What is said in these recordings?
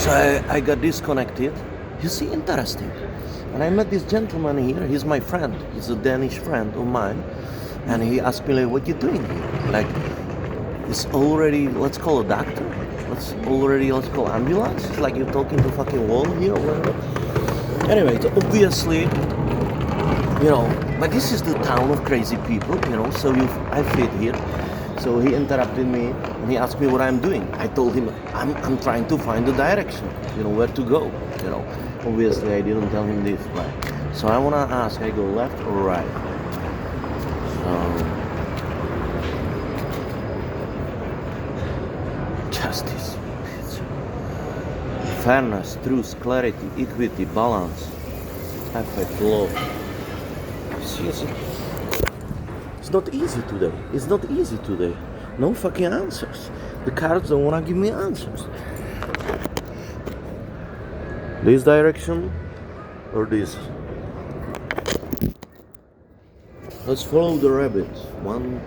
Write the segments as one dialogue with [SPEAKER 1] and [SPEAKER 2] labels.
[SPEAKER 1] So I got disconnected. You see, interesting. And I met this gentleman here. He's my friend. He's a Danish friend of mine. And he asked me, like, what you doing here? Like, it's already, let's call a doctor. Let's call ambulance. It's like you're talking to fucking wall here or whatever. Anyway, so obviously, you know, but this is the town of crazy people, you know, so I fit here. So he interrupted me and he asked me what I'm doing. I told him I'm trying to find the direction, you know, where to go, you know. Obviously I didn't tell him this, right? So I wanna ask, I go left or right? So justice, fairness, truth, clarity, equity, balance, effect, law. See, it's not easy today. It's not easy today. No fucking answers. The cards don't wanna give me answers. This direction or this? Let's follow the rabbit. One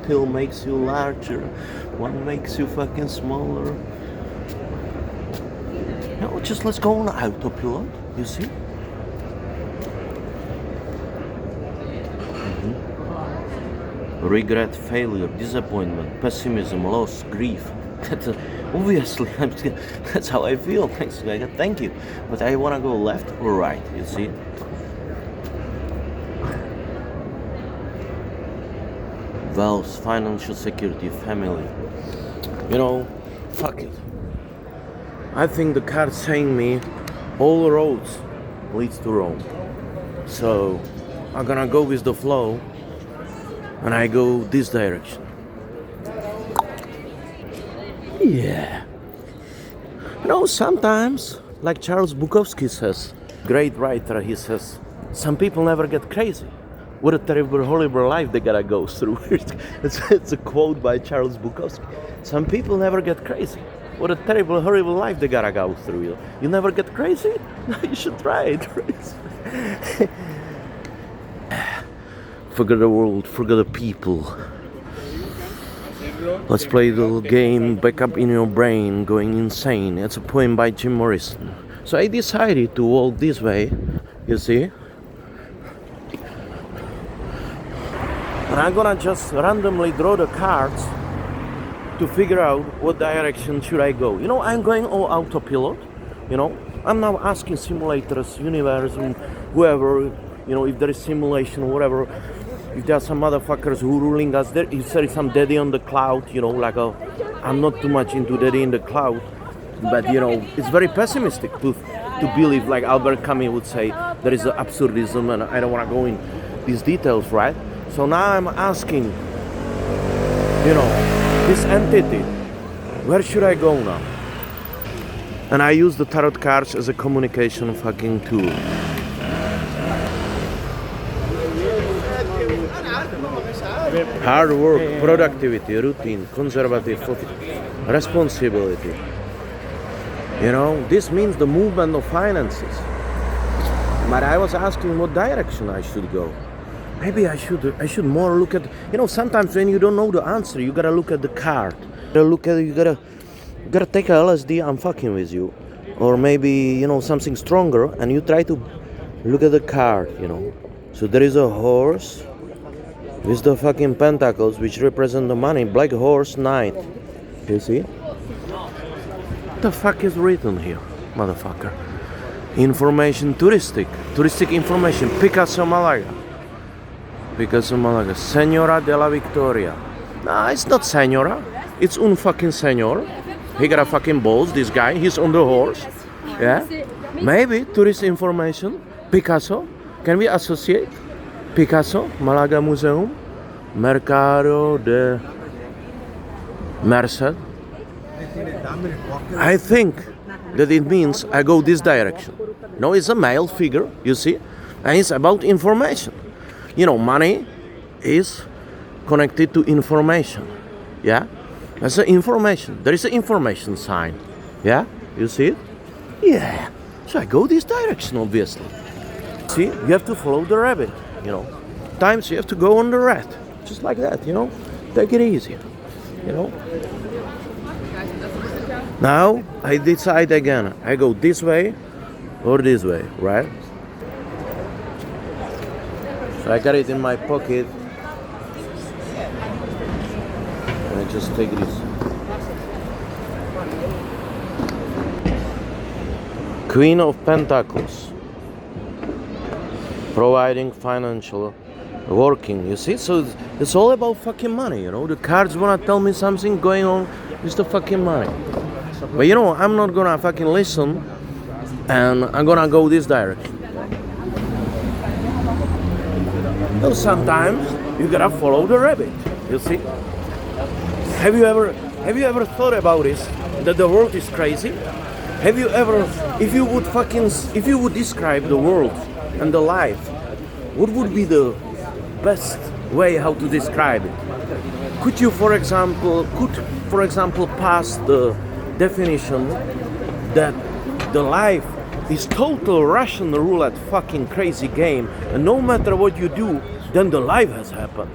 [SPEAKER 1] pill makes you larger, one makes you fucking smaller. No, just let's go on autopilot, you see? Regret, failure, disappointment, pessimism, loss, grief. Obviously, that's how I feel. Thanks, thank you. But I want to go left or right, you see? Wealth, financial security, family. You know, fuck it. I think the card's saying me all roads leads to Rome. So I'm gonna go with the flow and I go this direction. Yeah. You know, sometimes, like Charles Bukowski says, great writer, he says, some people never get crazy. What a terrible, horrible life they gotta go through. It's a quote by Charles Bukowski. Some people never get crazy. What a terrible, horrible life they gotta go through. You never get crazy? No, you should try it. Forget the world, forget the people. Let's play the little game, back up in your brain, going insane. It's a poem by Jim Morrison. So I decided to walk this way, you see? And I'm gonna just randomly draw the cards to figure out what direction should I go. You know, I'm going all autopilot, you know. I'm now asking simulators, universe, and whoever, you know, if there is simulation or whatever, if there are some motherfuckers who ruling us, if there is some daddy on the cloud, you know, like I'm not too much into daddy in the cloud, but, you know, it's very pessimistic to believe, like Albert Camus would say, there is an absurdism, and I don't want to go in these details, right? So now I'm asking, you know, this entity, where should I go now? And I use the tarot cards as a communication fucking tool. Hard work, productivity, routine, conservative, responsibility. You know, this means the movement of finances. But I was asking what direction I should go. Maybe I should more look at, you know, sometimes when you don't know the answer, you gotta look at the card. You gotta take a LSD, I'm fucking with you. Or maybe, you know, something stronger, and you try to look at the card, you know. So there is a horse with the fucking pentacles, which represent the money. Black horse, knight. You see? What the fuck is written here, motherfucker? Information, touristic information. Picasso, Malaga. Senora de la Victoria. Nah, it's not Senora. It's un fucking senor. He got a fucking balls, this guy. He's on the horse. Yeah? Maybe tourist information. Picasso. Can we associate? Picasso, Malaga Museum. Mercado de Merced. I think that it means I go this direction. No, it's a male figure, you see? And it's about information. You know, money is connected to information. Yeah? That's the information. There is an information sign. Yeah? You see it? Yeah. So I go this direction, obviously. See? You have to follow the rabbit, you know. Times you have to go on the rat. Just like that, you know. Take it easy, you know. Now I decide again. I go this way or this way, right? So I got it in my pocket. And I just take this. Queen of Pentacles. Providing financial working, you see? So it's all about fucking money, you know? The cards wanna tell me something going on with the fucking money. But you know, I'm not gonna fucking listen and I'm gonna go this direction. So sometimes you gotta follow the rabbit, you see? Have you ever thought about this? That the world is crazy? Have you ever, if you would describe the world and the life, what would be the best way how to describe it? Could you, for example, pass the definition that the life is total Russian roulette fucking crazy game, and no matter what you do, then the life has happened.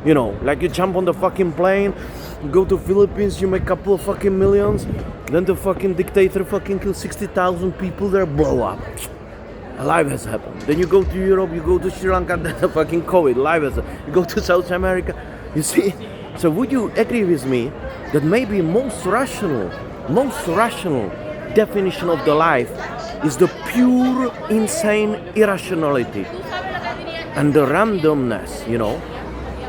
[SPEAKER 1] You know, like you jump on the fucking plane, you go to Philippines, you make a couple of fucking millions, then the fucking dictator fucking kills 60,000 people there, blow up. Life has happened. Then you go to Europe, you go to Sri Lanka, then the fucking COVID, life has happened. You go to South America, you see? So would you agree with me that maybe most rational definition of the life is the pure, insane irrationality and the randomness, you know?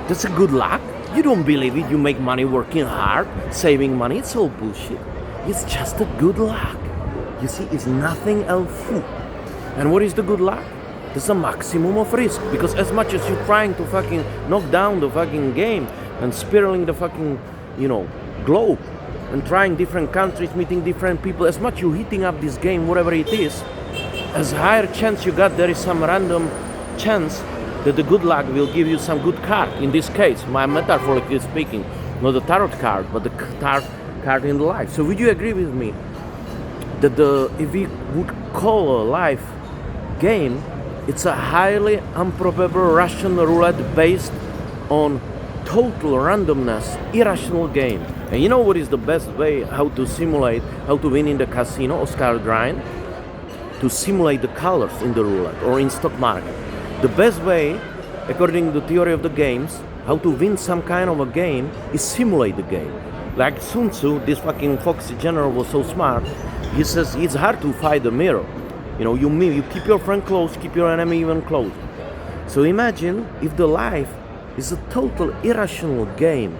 [SPEAKER 1] That's a good luck. You don't believe it, you make money working hard, saving money, it's all bullshit. It's just a good luck. You see, it's nothing else. And what is the good luck? There's a maximum of risk, because as much as you're trying to fucking knock down the fucking game and spiraling the fucking, you know, globe and trying different countries, meeting different people, as much you're hitting up this game, whatever it is, as higher chance you got there is some random chance that the good luck will give you some good card. In this case, my metaphorically speaking, not the tarot card, but the card in life. So would you agree with me that if we would call a life game, it's a highly improbable Russian roulette based on total randomness, irrational game? And you know what is the best way how to simulate, how to win in the casino, Oscar grind? To simulate the colors in the roulette or in stock market. The best way, according to the theory of the games, how to win some kind of a game is simulate the game. Like Sun Tzu, this fucking foxy general was so smart, he says it's hard to fight the mirror. You know, you keep your friend close, keep your enemy even close. So imagine if the life is a total irrational game.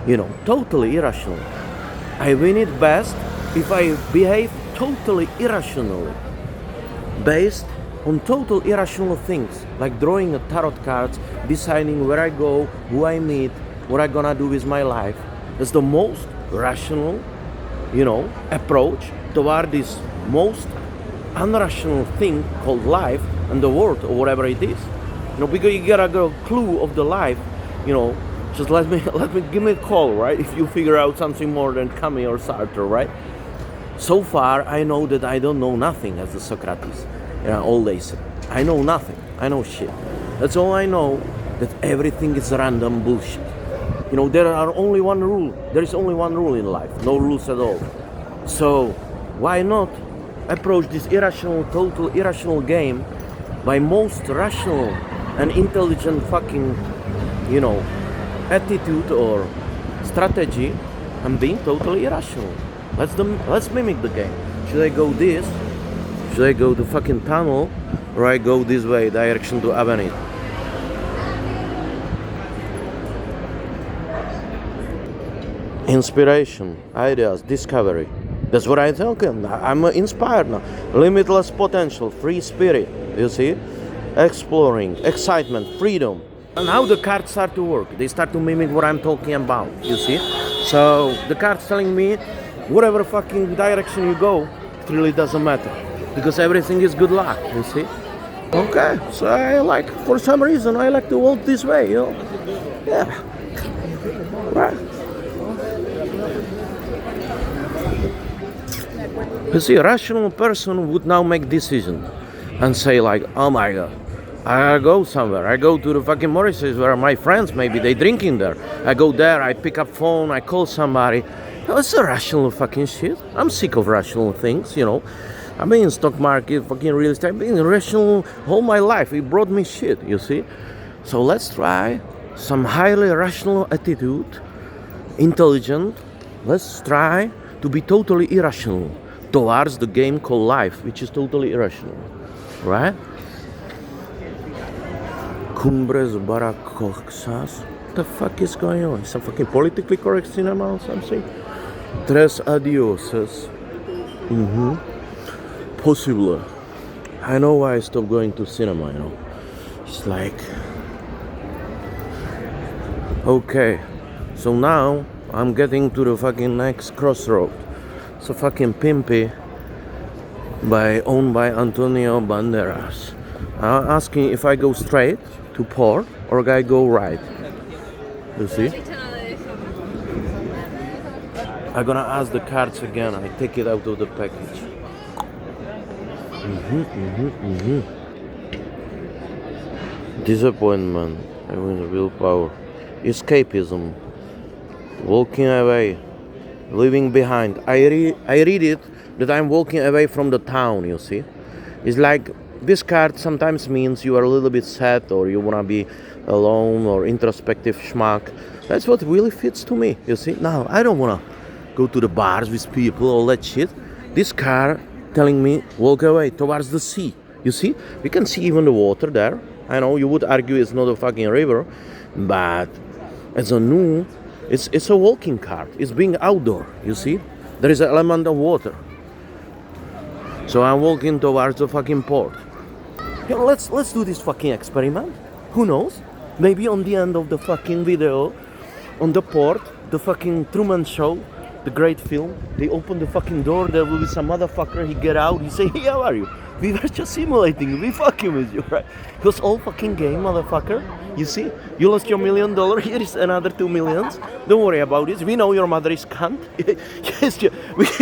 [SPEAKER 1] You know, totally irrational. I win it best if I behave totally irrationally, based on total irrational things, like drawing a tarot cards, deciding where I go, who I meet, what I'm gonna do with my life. That's the most rational, you know, approach toward this most unrational thing called life and the world or whatever it is. You know, because you get a clue of the life, you know, just give me a call, right? If you figure out something more than Camus or Sartre, right? So far, I know that I don't know nothing, as the Socrates, all they said. I know nothing. I know shit. That's all I know, that everything is random bullshit. You know, there is only one rule in life. No rules at all. So, why not approach this irrational, total irrational game by most rational and intelligent fucking, you know, attitude or strategy and being totally irrational. Let's mimic the game. Should I go this? Should I go to fucking tunnel? Or I go this way, direction to Avenue? Inspiration, ideas, discovery. That's what I tell them. I'm inspired now. Limitless potential, free spirit, you see? Exploring, excitement, freedom. And how the cards start to work. They start to mimic what I'm talking about, you see? So the cards telling me, whatever fucking direction you go, it really doesn't matter. Because everything is good luck, you see? Okay, so for some reason, I like to walk this way, you know? Yeah. Right. You see, a rational person would now make decision and say like, oh my God, I go somewhere. I go to the fucking Morris's where my friends, maybe they drinking there. I go there, I pick up phone, I call somebody, No, it's irrational fucking shit. I'm sick of rational things, you know. I've been in stock market, fucking real estate. I've been irrational all my life. It brought me shit, you see. So let's try some highly rational attitude, intelligent. Let's try to be totally irrational towards the game called life, which is totally irrational, right? Cumbres Baracoxas. What the fuck is going on? Some fucking politically correct cinema or something? Tres adioses. Possible. I know why I stopped going to cinema, you know. It's like... Okay. So now, I'm getting to the fucking next crossroad. It's a fucking pimpy owned by Antonio Banderas. I'm asking if I go straight to port or I go right. You see? I'm gonna ask the cards again. I take it out of the package. Disappointment, having willpower, escapism, walking away, leaving behind. I read it that I'm walking away from the town, you see. It's like this card sometimes means you are a little bit sad or you wanna be alone or introspective schmuck. That's what really fits to me, you see. Now, I don't wanna go to the bars with people, all that shit. This card telling me walk away towards the sea, you see. We can see even the water there. I know you would argue it's not a fucking river, but as a new, it's a walking card. It's being outdoor, you see. There is an element of water. So I'm walking towards the fucking port. You know, let's do this fucking experiment. Who knows? Maybe on the end of the fucking video, on the port, the fucking Truman Show, the great film, they open the fucking door, there will be some motherfucker, he get out, he say, hey, how are you? We were just simulating, we fucking with you, right? It was all fucking game, motherfucker. You see? You lost your $1 million, here is another 2 millions. Don't worry about this. We know your mother is cunt. Yes,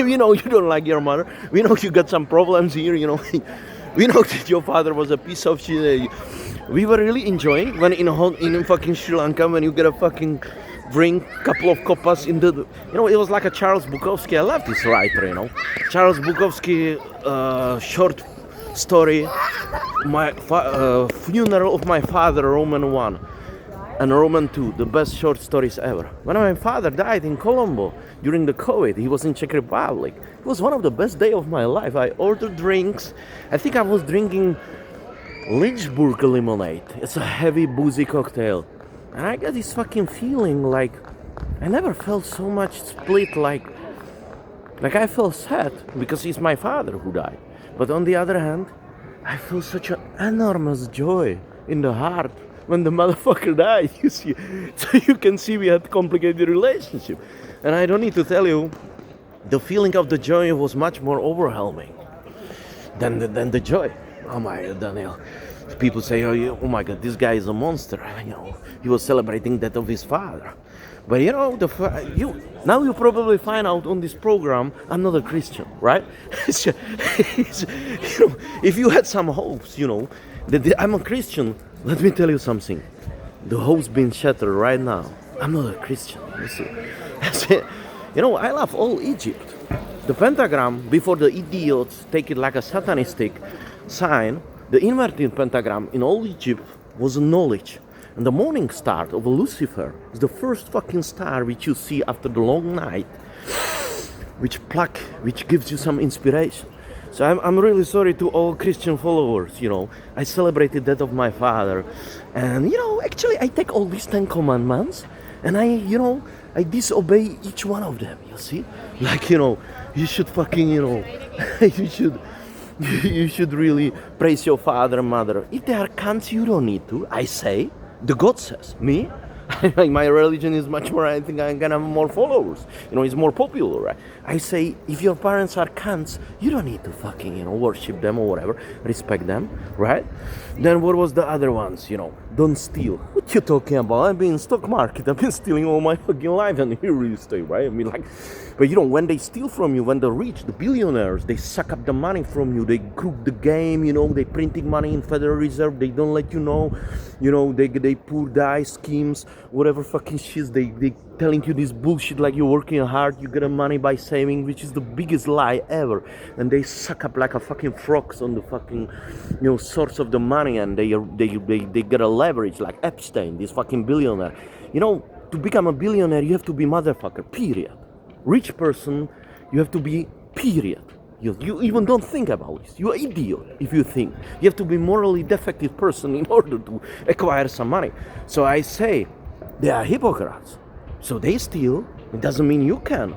[SPEAKER 1] we know you don't like your mother. We know you got some problems here, you know. We know that your father was a piece of shit. We were really enjoying when in fucking Sri Lanka, when you get a fucking drink, couple of copas in the, you know, it was like a Charles Bukowski. I love this writer, you know. Charles Bukowski short story, my funeral of my father, Roman 1 and Roman 2, the best short stories ever. When my father died in Colombo during the COVID, he was in Czech Republic. It was one of the best days of my life. I ordered drinks. I think I was drinking Lynchburg lemonade. It's a heavy boozy cocktail. And I got this fucking feeling like I never felt so much split, like I felt sad because it's my father who died. But on the other hand, I feel such an enormous joy in the heart when the motherfucker died, you see. So you can see we had a complicated relationship. And I don't need to tell you, the feeling of the joy was much more overwhelming than the joy. Oh my God, Daniel. People say, oh my God, this guy is a monster. You know, he was celebrating that of his father. But you know, now you probably find out on this program, I'm not a Christian, right? You know, if you had some hopes, you know, that I'm a Christian, let me tell you something. The hope's been shattered right now. I'm not a Christian, you see. You know, I love all Egypt. The pentagram, before the idiots take it like a satanistic sign, the inverted pentagram in all Egypt was knowledge. And the morning star of Lucifer is the first fucking star which you see after the long night, which gives you some inspiration. So I'm really sorry to all Christian followers, you know. I celebrated that of my father. And, you know, actually I take all these 10 commandments and I disobey each one of them, you see. Like, you know, you should fucking, you know, you should really praise your father and mother. If they are cunts, you don't need to. I say, the God says. Me? My religion is much more, I think I'm gonna have more followers. You know, it's more popular, right? I say, if your parents are cunts, you don't need to fucking, you know, worship them or whatever. Respect them, right? Then what was the other ones, you know? don't steal. What you talking about? I've been in stock market. I've been stealing all my fucking life and here you stay, right? I mean, like, but you know, when they steal from you, when the rich, the billionaires, they suck up the money from you. They crook the game, you know, they printing money in Federal Reserve. They don't let you know, they pour die schemes, whatever fucking shit. They telling you this bullshit like you're working hard, you get money by saving, which is the biggest lie ever. And they suck up like a fucking frogs on the fucking, source of the money, and they get a leverage like Epstein, this fucking billionaire. To become a billionaire, you have to be motherfucker, period. Rich person, you have to be, period. You even don't think about this. You're an idiot if you think. You have to be morally defective person in order to acquire some money. So I say, they are hypocrites. So they steal. It doesn't mean you can.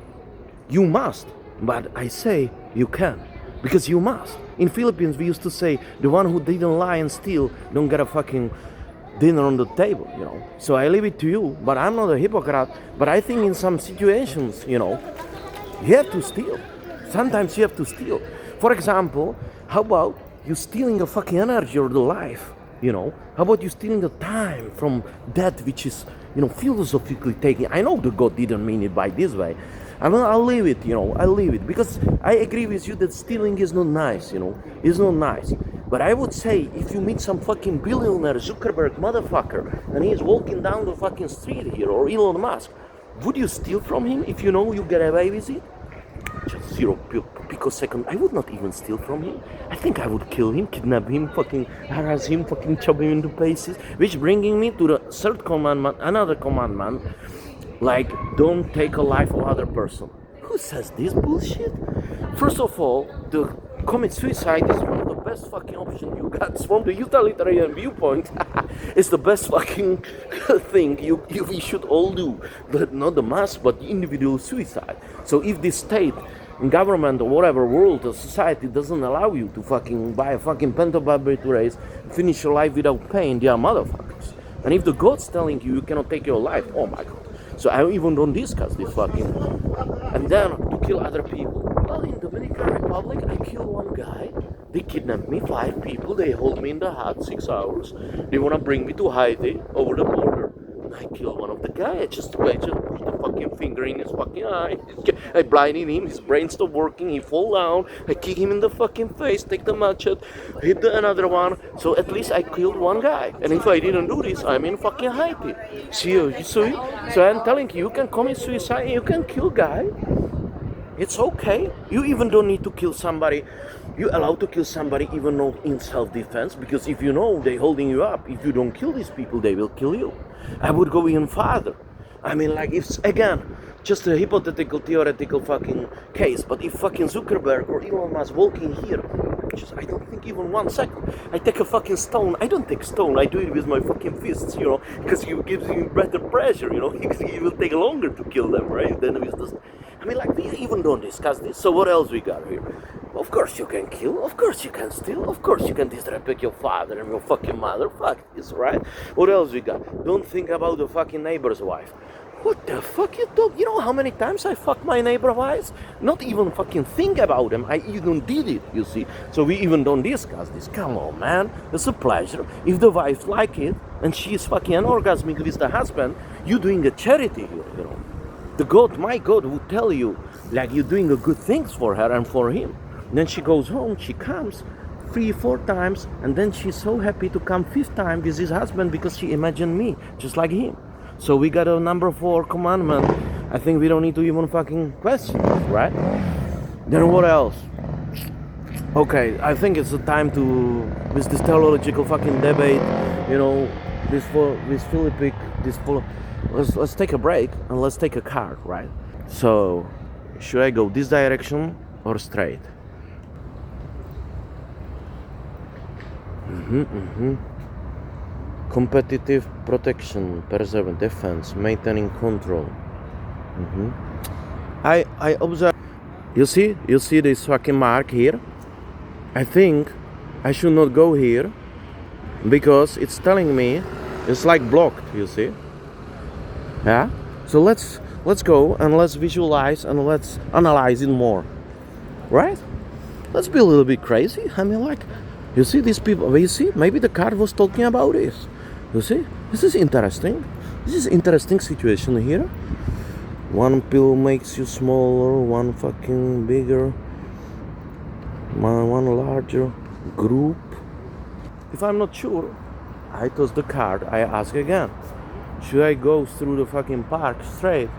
[SPEAKER 1] You must. But I say you can. Because you must. In Philippines, we used to say, the one who didn't lie and steal don't get a fucking dinner on the table, So I leave it to you. But I'm not a hypocrite. But I think in some situations, you have to steal. Sometimes you have to steal. For example, how about you stealing a fucking energy or the life? How about you stealing the time from that which is, philosophically taken? I know the God didn't mean it by this way. I'll leave it, I'll leave it. Because I agree with you that stealing is not nice, It's not nice. But I would say, if you meet some fucking billionaire, Zuckerberg motherfucker, and he's walking down the fucking street here, or Elon Musk, would you steal from him if you know you get away with it? Just 0 picosecond. I would not even steal from him. I think I would kill him, kidnap him, fucking harass him, fucking chop him into pieces. Which bringing me to the third commandment, another commandment, like don't take a life of other person. Who says this bullshit? First of all, to commit suicide is one of the best fucking options you got. From the utilitarian viewpoint, it's the best fucking thing we should all do. But not the mass, but the individual suicide. So if the state, government, or whatever world or society doesn't allow you to fucking buy a fucking pentobarbiturates, finish your life without pain, they are motherfuckers. And if the God's telling you cannot take your life, oh my God. So I even don't discuss this fucking. And then to kill other people. Well, in Dominican Republic, I killed one guy. They kidnapped me, 5 people. They hold me in the hut 6 hours. They wanna bring me to Haiti over the border. And I killed one of the guys. I just put the fucking finger in his fucking eye. I blinded him. His brain stopped working. He fall down. I kick him in the fucking face. Take the machete. Hit another one. So at least I killed one guy. And if I didn't do this, I'm in fucking Haiti. So I'm telling you, you can commit suicide. You can kill guy. It's okay. You even don't need to kill somebody. You're allowed to kill somebody even not in self-defense, because if you know they're holding you up, if you don't kill these people, they will kill you. I would go even farther. I mean, like, if, again, just a hypothetical, theoretical fucking case, but if fucking Zuckerberg or Elon Musk walking here, I don't think even 1 second. I take a fucking stone. I don't take stone. I do it with my fucking fists, because it gives you better pressure, It will take longer to kill them, right? Than with this. I mean, like, we even don't discuss this. So what else we got here? Of course you can kill. Of course you can steal. Of course you can disrespect your father and your fucking mother. Fuck this, right? What else we got? Don't think about the fucking neighbor's wife. What the fuck you talk? You know how many times I fucked my neighbor's wives? Not even fucking think about them. I even did it, you see. So we even don't discuss this. Come on, man. It's a pleasure. If the wife like it and she is fucking orgasmic with the husband, you're doing a charity here, The God, my God, would tell you, like, you're doing a good things for her and for him. And then she goes home, she comes 3-4 times, and then she's so happy to come 5th time with his husband because she imagined me, just like him. So we got a number 4 commandment. I think we don't need to even fucking question it, right? Then what else? Okay, I think it's the time to, with this theological fucking debate, this Philippic, let's take a break and let's take a card, right? So, should I go this direction or straight? Competitive protection, preserve defense, maintaining control. I observe. You see this fucking mark here? I think I should not go here because it's telling me it's like blocked. You see? Yeah. So let's go and let's visualize and let's analyze it more. Right? Let's be a little bit crazy. I mean, like, you see these people. You see, maybe the card was talking about this. You see? This is interesting. This is interesting situation here. One pill makes you smaller, one fucking bigger, one larger group. If I'm not sure, I toss the card, I ask again. Should I go through the fucking park straight?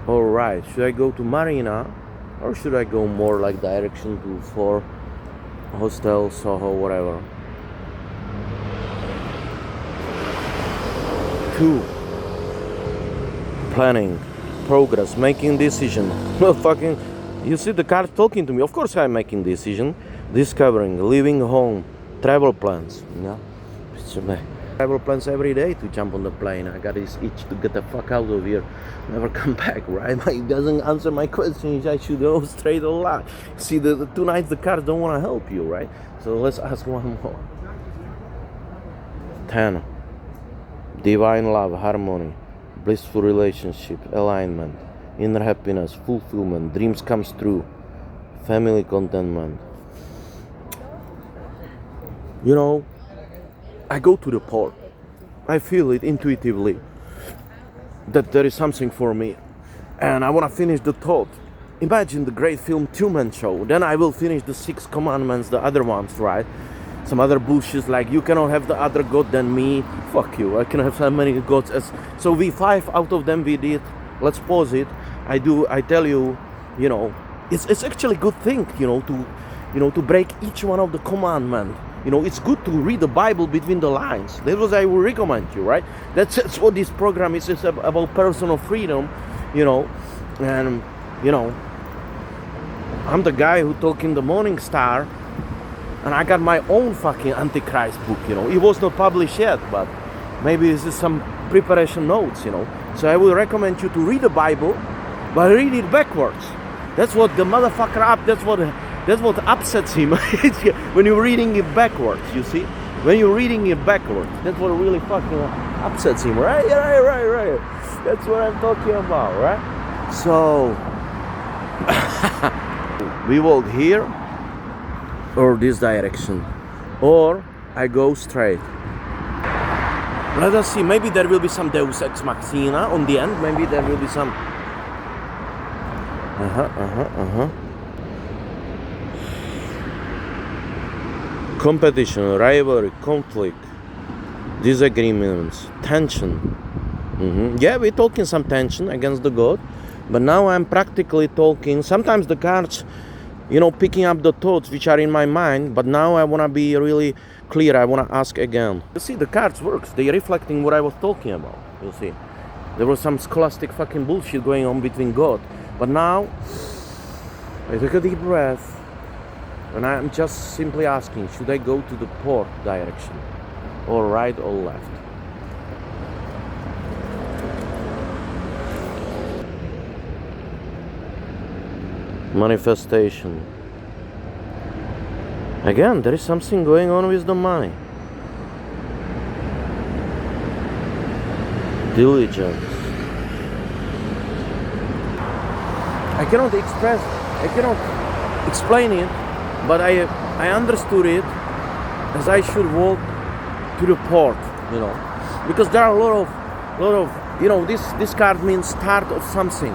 [SPEAKER 1] Alright, should I go to Marina? Or should I go more like direction to 4 Hostel, Soho, whatever? 2. Planning, progress, making decision. Well, fucking, you see the card talking to me. Of course I'm making decision. Discovering, leaving home, travel plans. Yeah. Travel plans every day to jump on the plane. I got this itch to get the fuck out of here. Never come back, right? It doesn't answer my questions. I should go straight or left. See, the 2 nights the cards don't want to help you, right? So let's ask one more. 10. Divine love, harmony, blissful relationship, alignment, inner happiness, fulfillment, dreams comes true, family contentment. You know, I go to the port. I feel it intuitively that there is something for me. And I want to finish the thought. Imagine the great film Truman Show. Then I will finish the 6 commandments, the other ones, right? Some other bullshit like you cannot have the other God than me. Fuck you. I can have so many gods as. So 5 out of them we did. Let's pause it. I tell you, you know, it's actually a good thing, to break each one of the commandments. You know, it's good to read the Bible between the lines. That's what I would recommend you, right? That's what this program is. It's about personal freedom, and, I'm the guy who talk in the Morning Star, and I got my own fucking Antichrist book, It was not published yet, but maybe this is some preparation notes, So I would recommend you to read the Bible, but read it backwards. That's what the motherfucker that's what upsets him when you're reading it backwards, you see? When you're reading it backwards, that's what really fucking upsets him, right? Right. That's what I'm talking about, right? So, we walk here, or this direction, or I go straight. Let us see, maybe there will be some Deus Ex Machina on the end, maybe there will be some... Competition, rivalry, conflict, disagreements, tension. Yeah, we're talking some tension against the God, but now I'm practically talking. Sometimes the cards, picking up the thoughts which are in my mind, but now I want to be really clear. I want to ask again. You see, the cards works. They're reflecting what I was talking about. You see, there was some scholastic fucking bullshit going on between God, but now I take a deep breath. And I'm just simply asking, should I go to the port direction? Or right or left? Manifestation. Again, there is something going on with the money. Diligence. I cannot explain it. But I understood it as I should walk to the port, because there are a lot of, this card means start of something,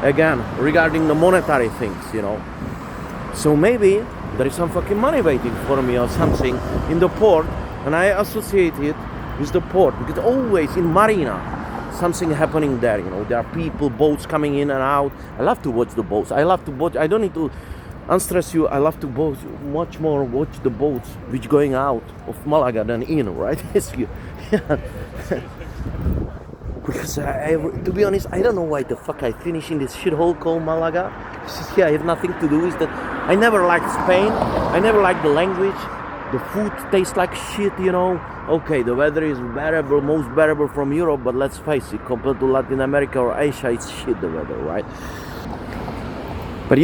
[SPEAKER 1] again, regarding the monetary things, So maybe there is some fucking money waiting for me or something in the port, and I associate it with the port, because always in Marina, something happening there, there are people, boats coming in and out. I love to watch the boats. I don't need to unstress you. I love to watch the boats which going out of Malaga than in, right? Because to be honest, I don't know why the fuck I finish in this shithole called Malaga. I have nothing to do with that. I never liked Spain. I never liked the language. The food tastes like shit, Okay, the weather is bearable, most bearable from Europe, but let's face it, compared to Latin America or Asia, it's shit, the weather, right? But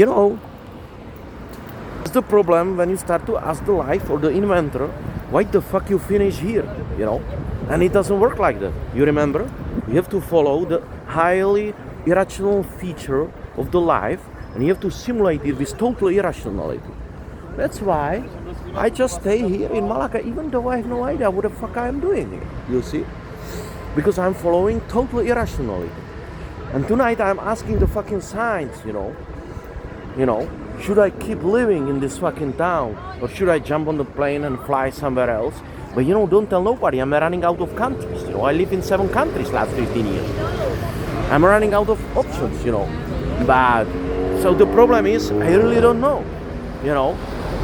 [SPEAKER 1] it's the problem when you start to ask the life or the inventor, why the fuck you finish here, And it doesn't work like that. You remember? You have to follow the highly irrational feature of the life, and you have to simulate it with total irrationality. That's why I just stay here in Malaga, even though I have no idea what the fuck I am doing here. You see? Because I'm following total irrationality. And tonight I'm asking the fucking signs, you know, should I keep living in this fucking town, or should I jump on the plane and fly somewhere else? But don't tell nobody, I'm running out of countries. I live in 7 countries last 15 years. I'm running out of options, But so the problem is, I really don't know.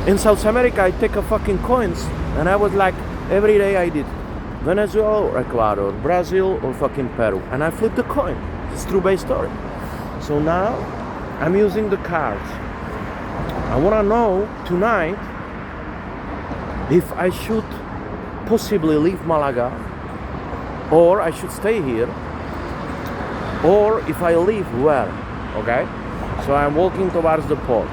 [SPEAKER 1] In South America, I take a fucking coins, and I was like, every day I did Venezuela or Ecuador, Brazil or fucking Peru, and I flipped the coin. It's a true-based story. So now I'm using the cards. I want to know tonight if I should possibly leave Malaga, or I should stay here, or if I leave, where? Okay? So I'm walking towards the port.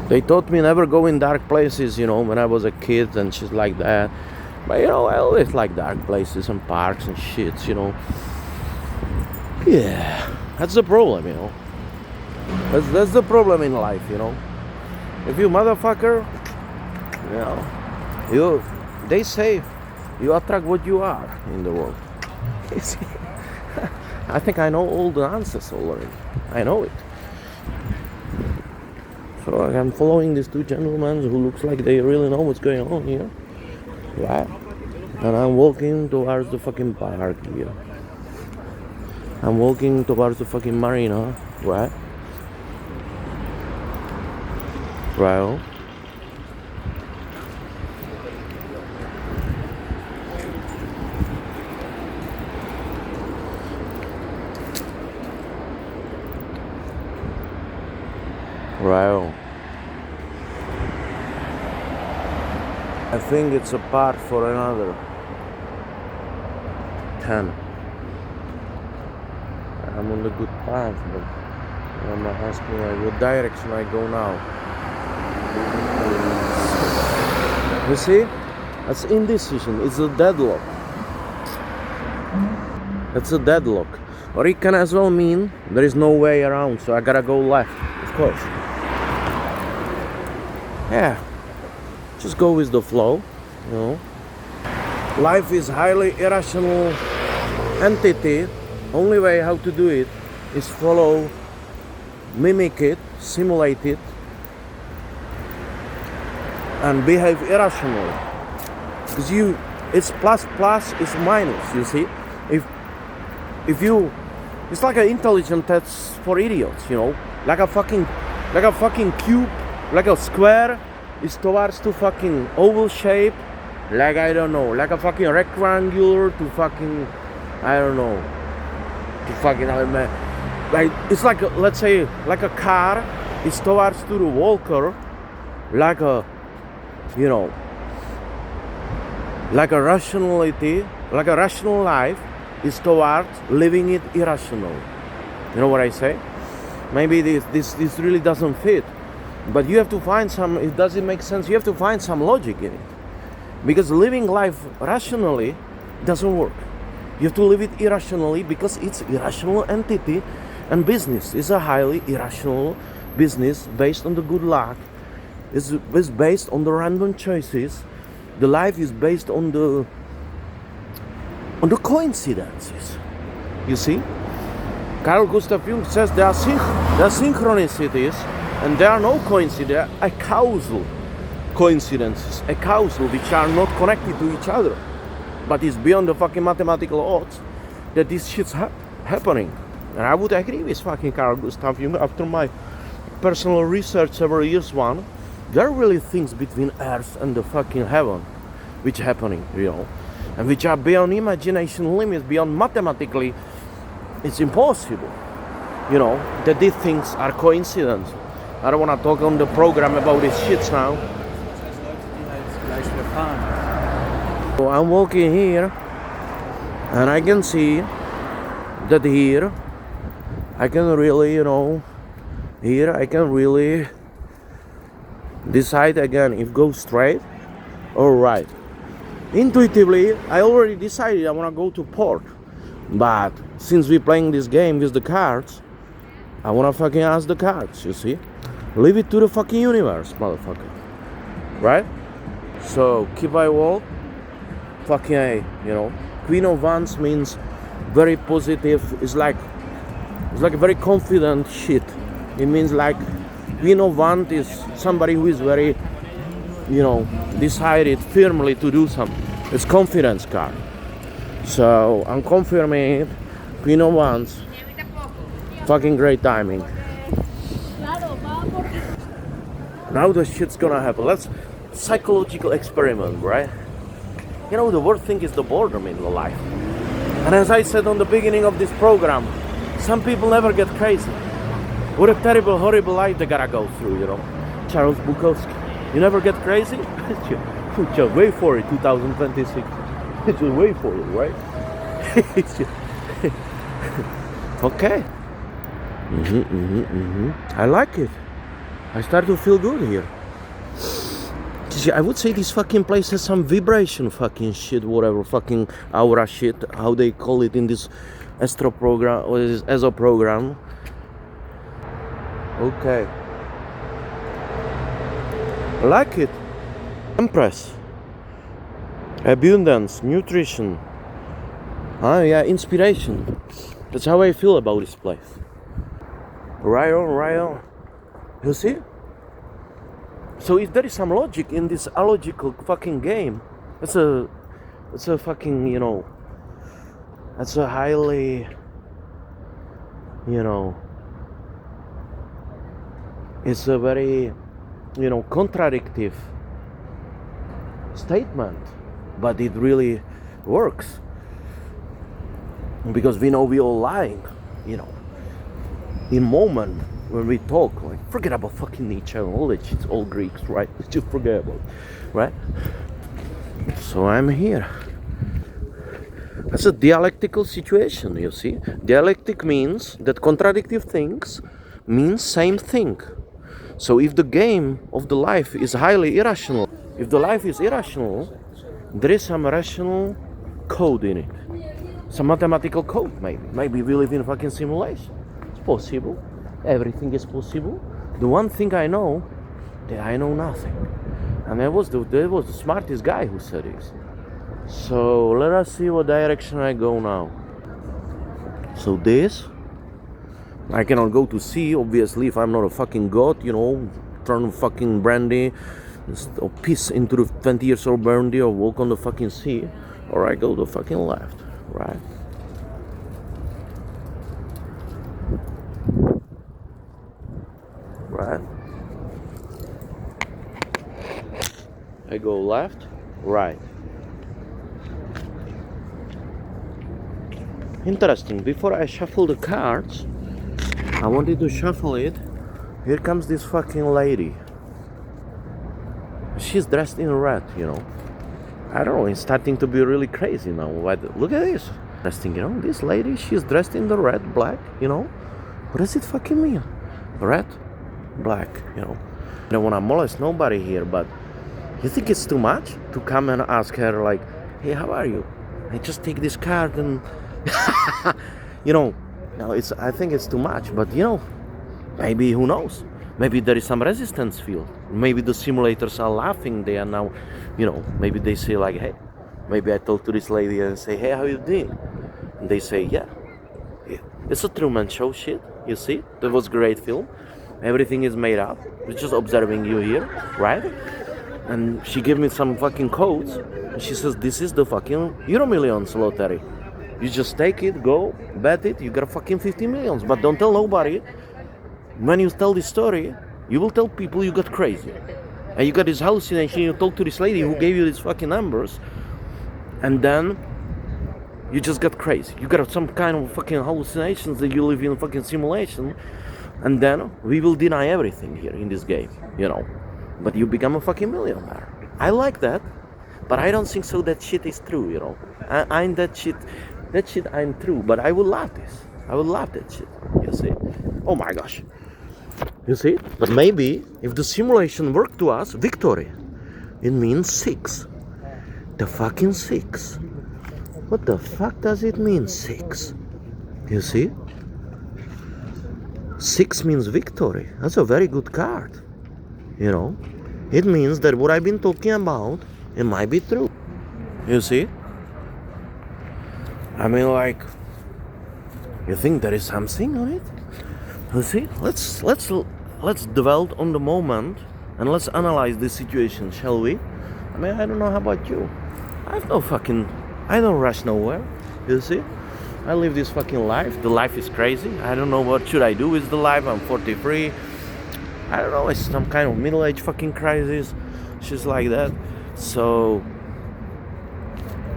[SPEAKER 1] They taught me never go in dark places, when I was a kid and shit like that. But, I always like dark places and parks and shits, Yeah, that's the problem, That's the problem in life, If you motherfucker, they say you attract what you are in the world. I think I know all the answers already. I know it. So I'm following these 2 gentlemen who looks like they really know what's going on here. Right? And I'm walking towards the fucking park here. I'm walking towards the fucking marina, right? Right. Right. I think it's a part for another 10. I'm on the good path, but I'm asking what direction I go now. You see? That's indecision. It's a deadlock. It's a deadlock. Or it can as well mean there is no way around, so I gotta go left, of course. Yeah, just go with the flow, Life is highly irrational entity. Only way how to do it is follow, mimic it, simulate it, and behave irrationally. Because it's plus, it's minus. You see, if you, it's like an intelligence test for idiots. Like a fucking cube. Like a square is towards to fucking oval shape, like I don't know, like a fucking rectangular to fucking, I don't know, to fucking, like it's like let's say like a car is towards to the walker, like a, like a rationality, like a rational life is towards living it irrational. You know what I say? Maybe this really doesn't fit. But you have to find it doesn't make sense. You have to find some logic in it. Because living life rationally doesn't work. You have to live it irrationally because it's irrational entity. And business is a highly irrational business based on the good luck. It's based on the random choices. The life is based on the coincidences. You see? Carl Gustav Jung says there are synchronicities. And there are no coincidences, there are causal coincidences, which are not connected to each other. But it's beyond the fucking mathematical odds that this shit's happening. And I would agree with fucking Carl Gustav Jung after my personal research several years on. There are really things between Earth and the fucking heaven which are happening, and which are beyond imagination limits, beyond mathematically. It's impossible, that these things are coincidence. I don't want to talk on the program about these shits now. So I'm walking here, and I can see that here I can really, here I can really decide again if go straight or right. Intuitively, I already decided I want to go to port. But since we're playing this game with the cards, I want to fucking ask the cards, you see? Leave it to the fucking universe, motherfucker. Right? So, keep I walk. Fucking A, you know. Queen of Wands means very positive. It's like a very confident shit. It means like Queen of Wands is somebody who is very, you know, decided firmly to do something. It's confidence card. So I'm confirming it. Queen of Wands. Fucking great timing. Now the shit's gonna happen. Let's psychological experiment, right? You know, the worst thing is the boredom in the life. And as I said on the beginning of this program, some people never get crazy. What a terrible, horrible life they gotta go through, you know. Charles Bukowski. You never get crazy? Just wait for it, 2026. Just wait for it, right? Okay. I like it. I start to feel good here. I would say this fucking place has some vibration fucking shit, whatever, fucking aura shit, how they call it in this astro program, or this ESO program. Okay. I like it. Empress. Abundance, nutrition. Yeah, inspiration. That's how I feel about this place. Right on, right on. You see? So if there is some logic in this illogical fucking game, it's a fucking, you know, that's a highly, you know, it's a very, you know, contradictive statement, but it really works because we know we all lying, you know, in moment. When we talk, like, forget about fucking Nietzsche and all that shit, it's all Greeks, right? Just forget about it, right? So I'm here. That's a dialectical situation, you see? Dialectic means that contradictive things mean same thing. So if the game of the life is highly irrational, if the life is irrational, there is some rational code in it. Some mathematical code, maybe. Maybe we live in a fucking simulation. It's possible. Everything is possible. The one thing I know, that I know nothing. And that was the smartest guy who said this. So let us see what direction I go now. So this, I cannot go to sea, obviously, if I'm not a fucking god, you know, turn fucking brandy, or piss into the 20 years old brandy, or walk on the fucking sea, or I go to fucking left, right? Right. I go left, right. Interesting. Before I shuffle the cards, I wanted to shuffle it. Here comes this fucking lady. She's dressed in red, you know. I don't know, it's starting to be really crazy now. Look at this. Interesting, you know. This lady, she's dressed in the red, black, you know. What does it fucking mean? Red, black, you know. I don't want to molest nobody here, but you think it's too much to come and ask her like, hey, how are you? I just take this card and you know, I think it's too much, but you know, maybe, who knows? Maybe there is some resistance field. Maybe the simulators are laughing. They are now, you know, maybe they say like, hey, maybe I talk to this lady and say, hey, how you doing? And they say, yeah. It's a Truman Show shit, you see? That was a great film. Everything is made up. We're just observing you here, right? And she gave me some fucking codes. And she says, this is the fucking Euro Millions lottery. You just take it, go, bet it, you got fucking 50 millions. But don't tell nobody. When you tell this story, you will tell people you got crazy. And you got this hallucination, you talk to this lady who gave you these fucking numbers. And then you just got crazy. You got some kind of fucking hallucinations that you live in a fucking simulation. And then we will deny everything here in this game, you know. But you become a fucking millionaire. I like that. But I don't think so that shit is true, you know. I'm that shit I'm true. But I would love this. I would love that shit, you see. Oh my gosh. You see? But maybe if the simulation worked to us, victory, it means 6. The fucking 6. What the fuck does it mean, 6? You see? 6 means victory. That's a very good card. You know? It means that what I've been talking about, it might be true. You see? I mean, like, you think there is something on it? You see? Let's dwell on the moment and let's analyze this situation, shall we? I mean, I don't know how about you. I don't rush nowhere. You see? I live this fucking life. The life is crazy. I don't know what should I do with the life. I'm 43. I don't know. It's some kind of middle-age fucking crisis. Shit like that. So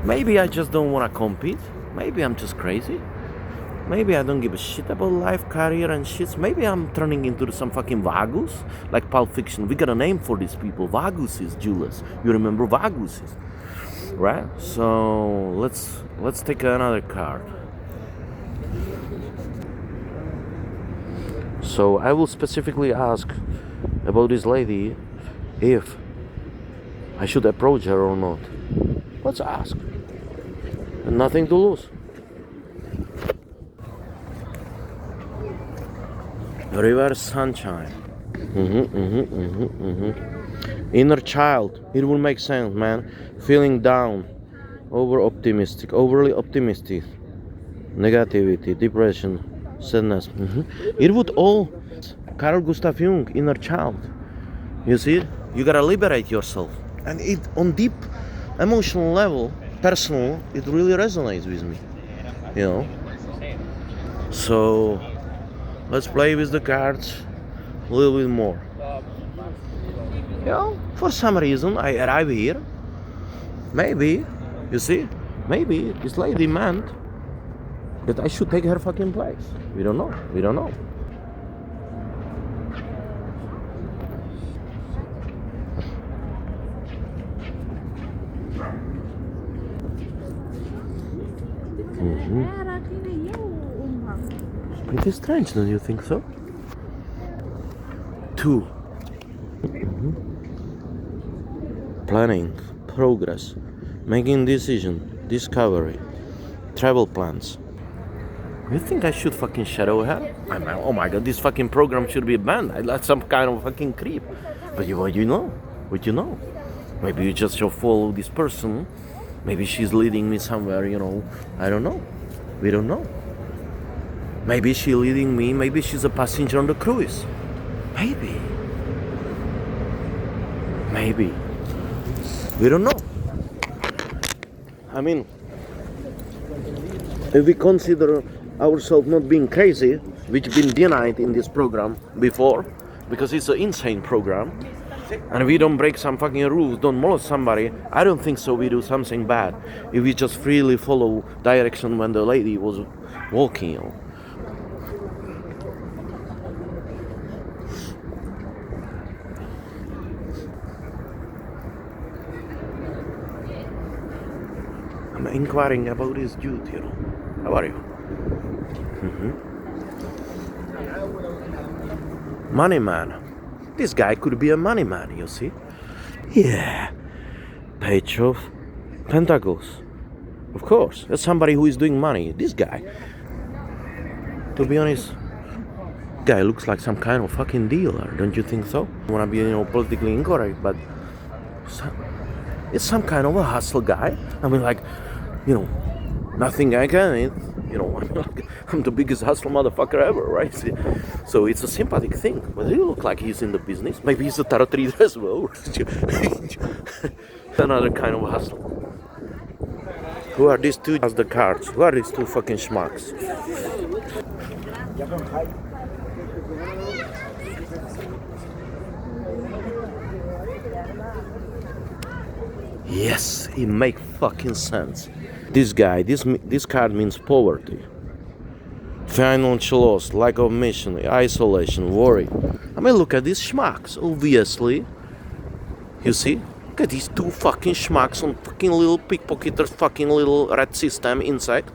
[SPEAKER 1] maybe I just don't want to compete. Maybe I'm just crazy. Maybe I don't give a shit about life, career and shit. Maybe I'm turning into some fucking vagus. Like Pulp Fiction. We got a name for these people. Vaguses, Julius. You remember vaguses? Right? So let's take another card. So I will specifically ask about this lady if I should approach her or not. Let's ask. And nothing to lose. Reverse sunshine. Inner child. It will make sense, man. Feeling down. Overly optimistic. Negativity, depression, sadness. It would all Carl Gustav Jung, inner child. You see, you gotta liberate yourself, and it on deep emotional level, personal, it really resonates with me. You know. So let's play with the cards a little bit more. You know, for some reason I arrive here. Maybe, you see, maybe this lady meant that I should take her fucking place. We don't know. It's pretty strange, don't you think so? 2. Planning, progress, making decision, discovery, travel plans. You think I should fucking shadow her? Oh my god, this fucking program should be banned. I like some kind of fucking creep. But what you know? Maybe you just should follow this person. Maybe she's leading me somewhere, you know. I don't know. We don't know. Maybe she's leading me. Maybe she's a passenger on the cruise. Maybe. We don't know. I mean, if we consider ourselves not being crazy, which been denied in this program before, because it's an insane program, and we don't break some fucking rules, don't molest somebody, I don't think so we do something bad if we just freely follow direction when the lady was walking, you know. I'm inquiring about this dude, you know. How are you? Money man. This guy could be a money man, you see? Yeah. Page of Pentacles. Of course. That's somebody who is doing money. This guy. To be honest, guy looks like some kind of fucking dealer. Don't you think so? I wanna be, politically incorrect, but it's some kind of a hustle guy. I mean, like, nothing I can eat. I'm the biggest hustle motherfucker ever, right? So it's a sympathetic thing. But he look like he's in the business. Maybe he's a tarot reader as well. Another kind of hustle. Who are these two as the cards? Who are these two fucking schmucks? Yes, it makes fucking sense. This guy, this card means poverty, financial loss, lack of mission, isolation, worry. I mean, look at these schmucks, obviously. You see? Look at these two fucking schmucks on fucking little pickpocketers, fucking little rat system insect.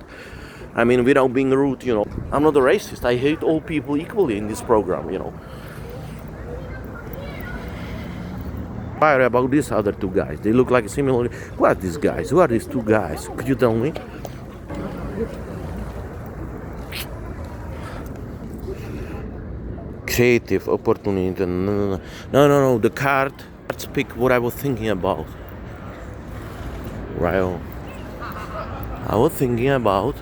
[SPEAKER 1] I mean, without being rude, I'm not a racist. I hate all people equally in this program, inspired about these other two guys. They look like similar. Who are these guys? Who are these two guys? Could you tell me? Creative opportunity. No. The cards speak what I was thinking about. Right on. I was thinking about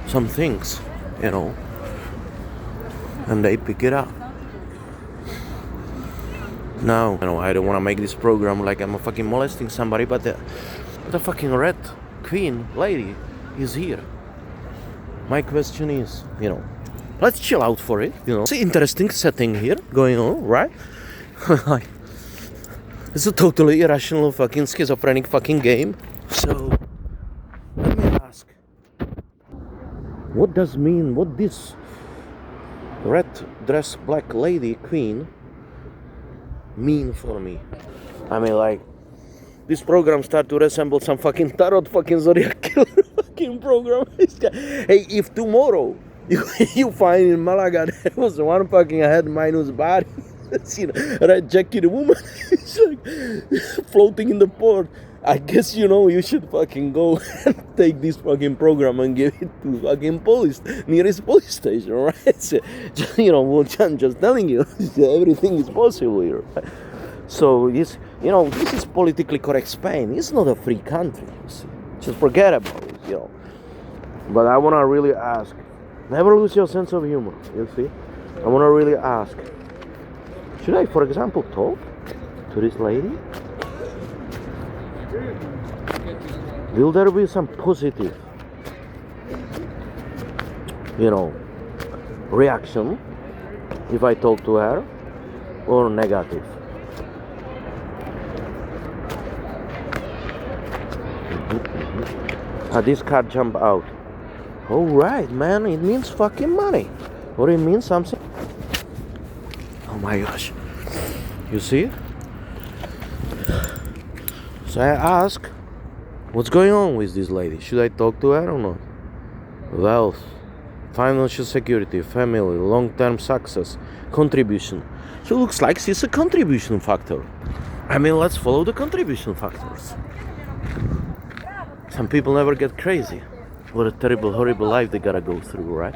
[SPEAKER 1] some things, and they pick it up. Now, I don't want to make this program like I'm fucking molesting somebody, but the fucking red queen lady is here. My question is, let's chill out for it, It's an interesting setting here going on, right? It's a totally irrational fucking schizophrenic fucking game. So, let me ask, what this red dress black lady queen mean for me? I mean, like, this program start to resemble some fucking tarot fucking zodiac killer fucking program. Hey, if tomorrow you find in Malaga there was one fucking head minus body, red jacket woman, it's like floating in the port, I guess you should fucking go and take this fucking program and give it to fucking nearest police station, right? So, I'm just telling you, everything is possible here. So this is politically correct Spain. It's not a free country. Just forget about it, But I wanna really ask, never lose your sense of humor. You see, I wanna really ask, should I, for example, talk to this lady? Will there be some positive, reaction if I talk to her, or negative? This card jump out. All right, man, it means fucking money, or it means something. Oh my gosh, you see? So I ask, what's going on with this lady? Should I talk to her or not? Wealth, financial security, family, long-term success, contribution. She looks like she's a contribution factor. I mean, let's follow the contribution factors. Some people never get crazy. What a terrible, horrible life they gotta go through, right?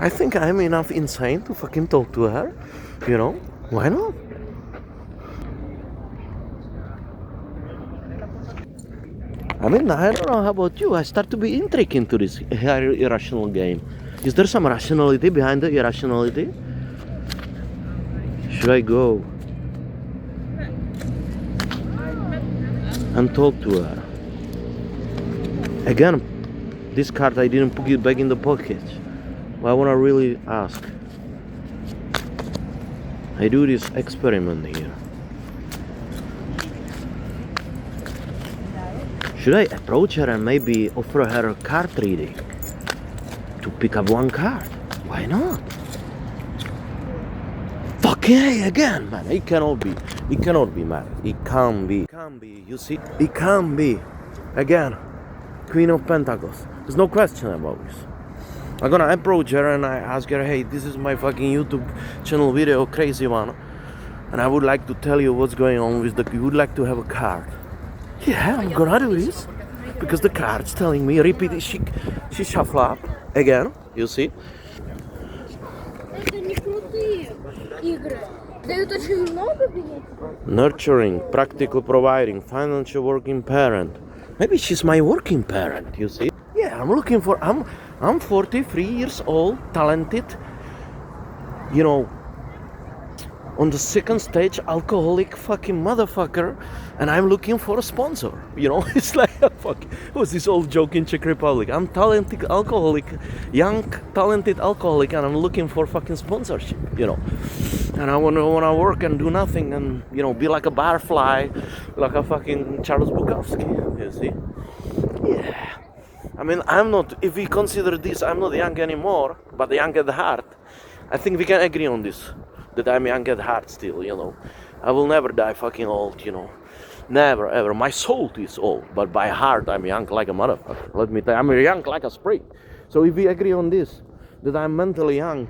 [SPEAKER 1] I think I'm enough insane to fucking talk to her, Why not? I mean, I don't know how about you. I start to be intrigued into this irrational game. Is there some rationality behind the irrationality? Should I go and talk to her? Again, this card I didn't put it back in the pocket. Well, I want to really ask. I do this experiment here. Should I approach her and maybe offer her a card reading? To pick up one card? Why not? Fucking hey, again, man. It cannot be, man. It can't be. You see? It can't be. Again, Queen of Pentacles. There's no question about this. I'm gonna approach her and I ask her, hey, this is my fucking YouTube channel video, crazy one, and I would like to tell you what's going on with you would like to have a card. Yeah, I'm gonna do this because the card's telling me, repeat it, she shuffle up again, you see? Nurturing, practical providing, financial working parent. Maybe she's my working parent, you see? Yeah, I'm 43 years old, talented, on the second stage, alcoholic fucking motherfucker, and I'm looking for a sponsor, It's like, fuck, it was this old joke in Czech Republic. I'm talented alcoholic, young talented alcoholic, and I'm looking for fucking sponsorship, And I wanna work and do nothing and, be like a barfly, like a fucking Charles Bukowski, you see? Yeah. I mean, if we consider this, I'm not young anymore, but young at heart. I think we can agree on this, that I'm young at heart still, I will never die fucking old, Never ever. My soul is old, but by heart I'm young like a motherfucker. Let me tell you, I'm young like a spring. So if we agree on this, that I'm mentally young,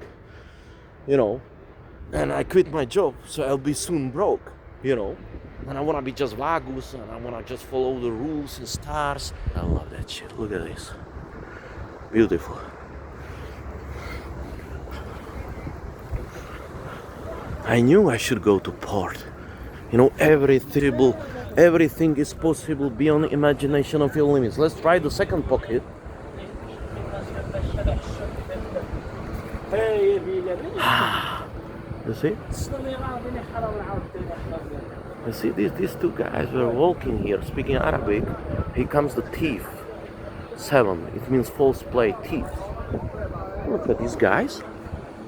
[SPEAKER 1] and I quit my job, so I'll be soon broke, and I wanna be just vagus, and I wanna just follow the rules and stars. I love that shit. Look at this. Beautiful. I knew I should go to port. Everything is possible beyond imagination of your limits. Let's try the second pocket. You see? You see, these two guys were walking here, speaking Arabic. Here comes the thief. 7. It means false play, thief. Look at these guys.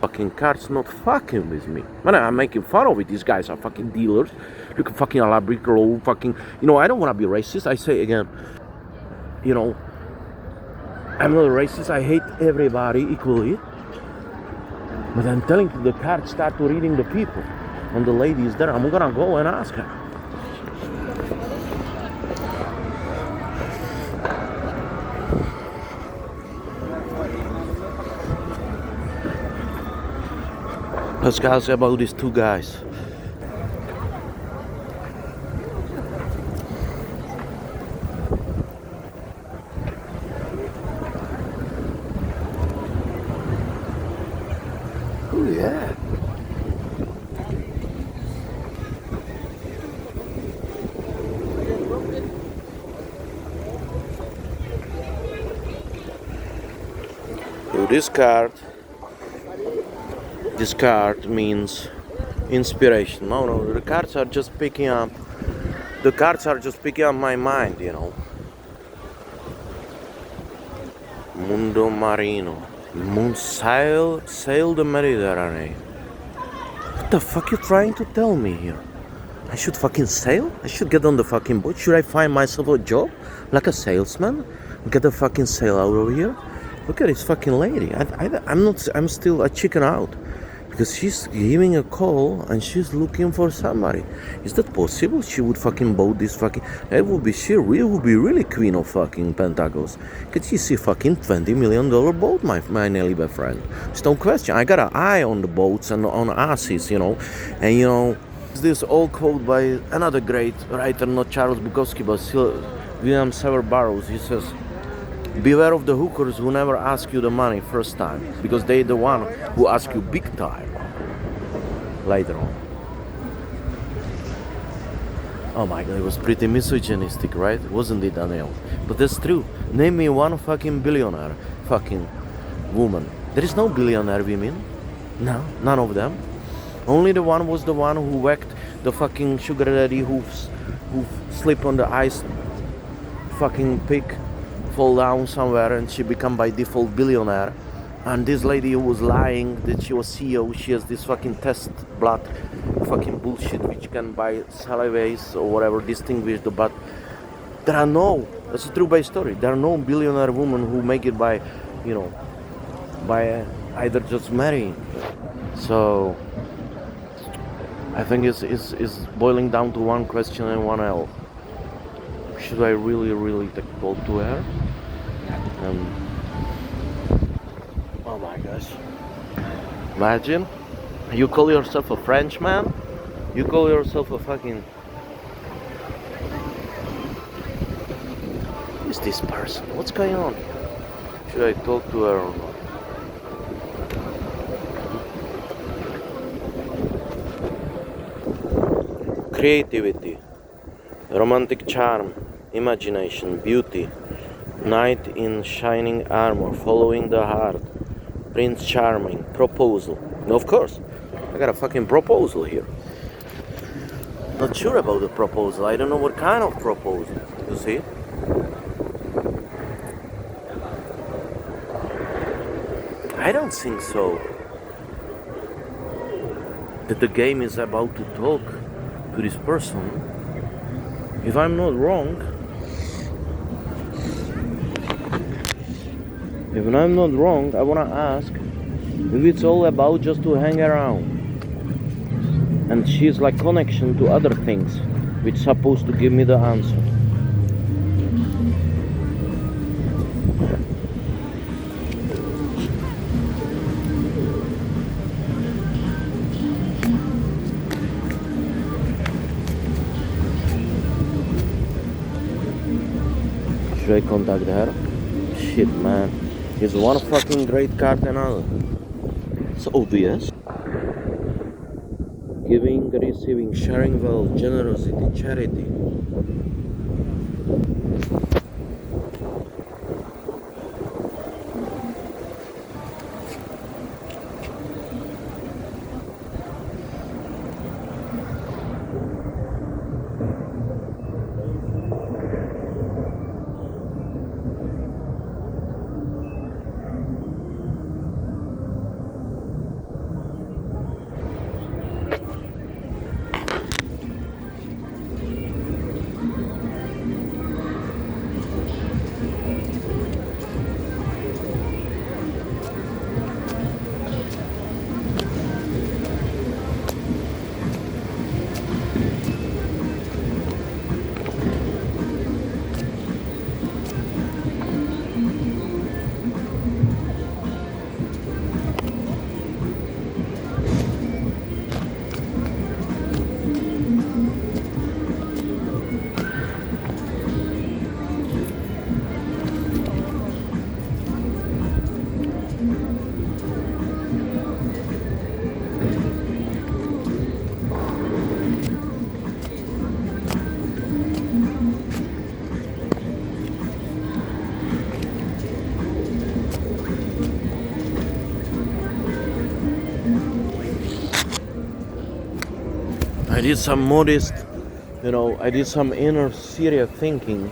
[SPEAKER 1] Fucking cards not fucking with me. Man, I'm making fun of it. These guys are fucking dealers. Look at fucking Arabic roll, fucking. I don't want to be racist. I say again, I'm not a racist. I hate everybody equally. But I'm telling you, the cards start to reading the people. And the lady is there. I'm gonna go and ask her. Let's ask about these two guys. Oh yeah. So this card means inspiration. No, the cards are just picking up. The cards are just picking up my mind, Mundo Marino. Sail the Mediterranean. What the fuck you trying to tell me here? I should fucking sail? I should get on the fucking boat? Should I find myself a job? Like a salesman? Get a fucking sail out over here? Look at this fucking lady. I'm still a chicken out. Because she's giving a call and she's looking for somebody. Is that possible? She would fucking boat this fucking... She would be really queen of fucking Pentagons. Could she see fucking $20 million boat, my Nelly friend? It's no question. I got an eye on the boats and on asses, And this old quote by another great writer, not Charles Bukowski, but William Sever Burroughs. He says, beware of the hookers who never ask you the money first time, because they're the one who ask you big time later on. Oh my god, it was pretty misogynistic, right? Wasn't it, Daniel? But that's true. Name me one fucking billionaire fucking woman. There is no billionaire women. No, none of them. Only the one was the one who whacked the fucking sugar daddy who slipped on the ice, fucking pig, fall down somewhere, and she become by default billionaire. And this lady who was lying that she was CEO, she has this fucking test blood fucking bullshit which can by salivates or whatever distinguish the blood. That's a true base story. There are no billionaire women who make it by either just marrying. So I think it's boiling down to one question and one L. Should I really talk to her? Oh my gosh. Imagine, you call yourself a Frenchman, you call yourself a fucking... Who is this person? What's going on? Should I talk to her or not? Creativity, romantic charm, imagination, beauty, knight in shining armor, following the heart, Prince Charming, proposal. Of course, I got a fucking proposal here. Not sure about the proposal. I don't know what kind of proposal. You see? I don't think so. That the game is about to talk to this person. If I'm not wrong, I wanna ask if it's all about just to hang around, and she's like connection to other things, which is supposed to give me the answer. Should I contact her? Shit, man. It's one fucking great card than another. It's obvious. Giving, receiving, sharing wealth, generosity, charity. I did some modest, I did some inner serious thinking.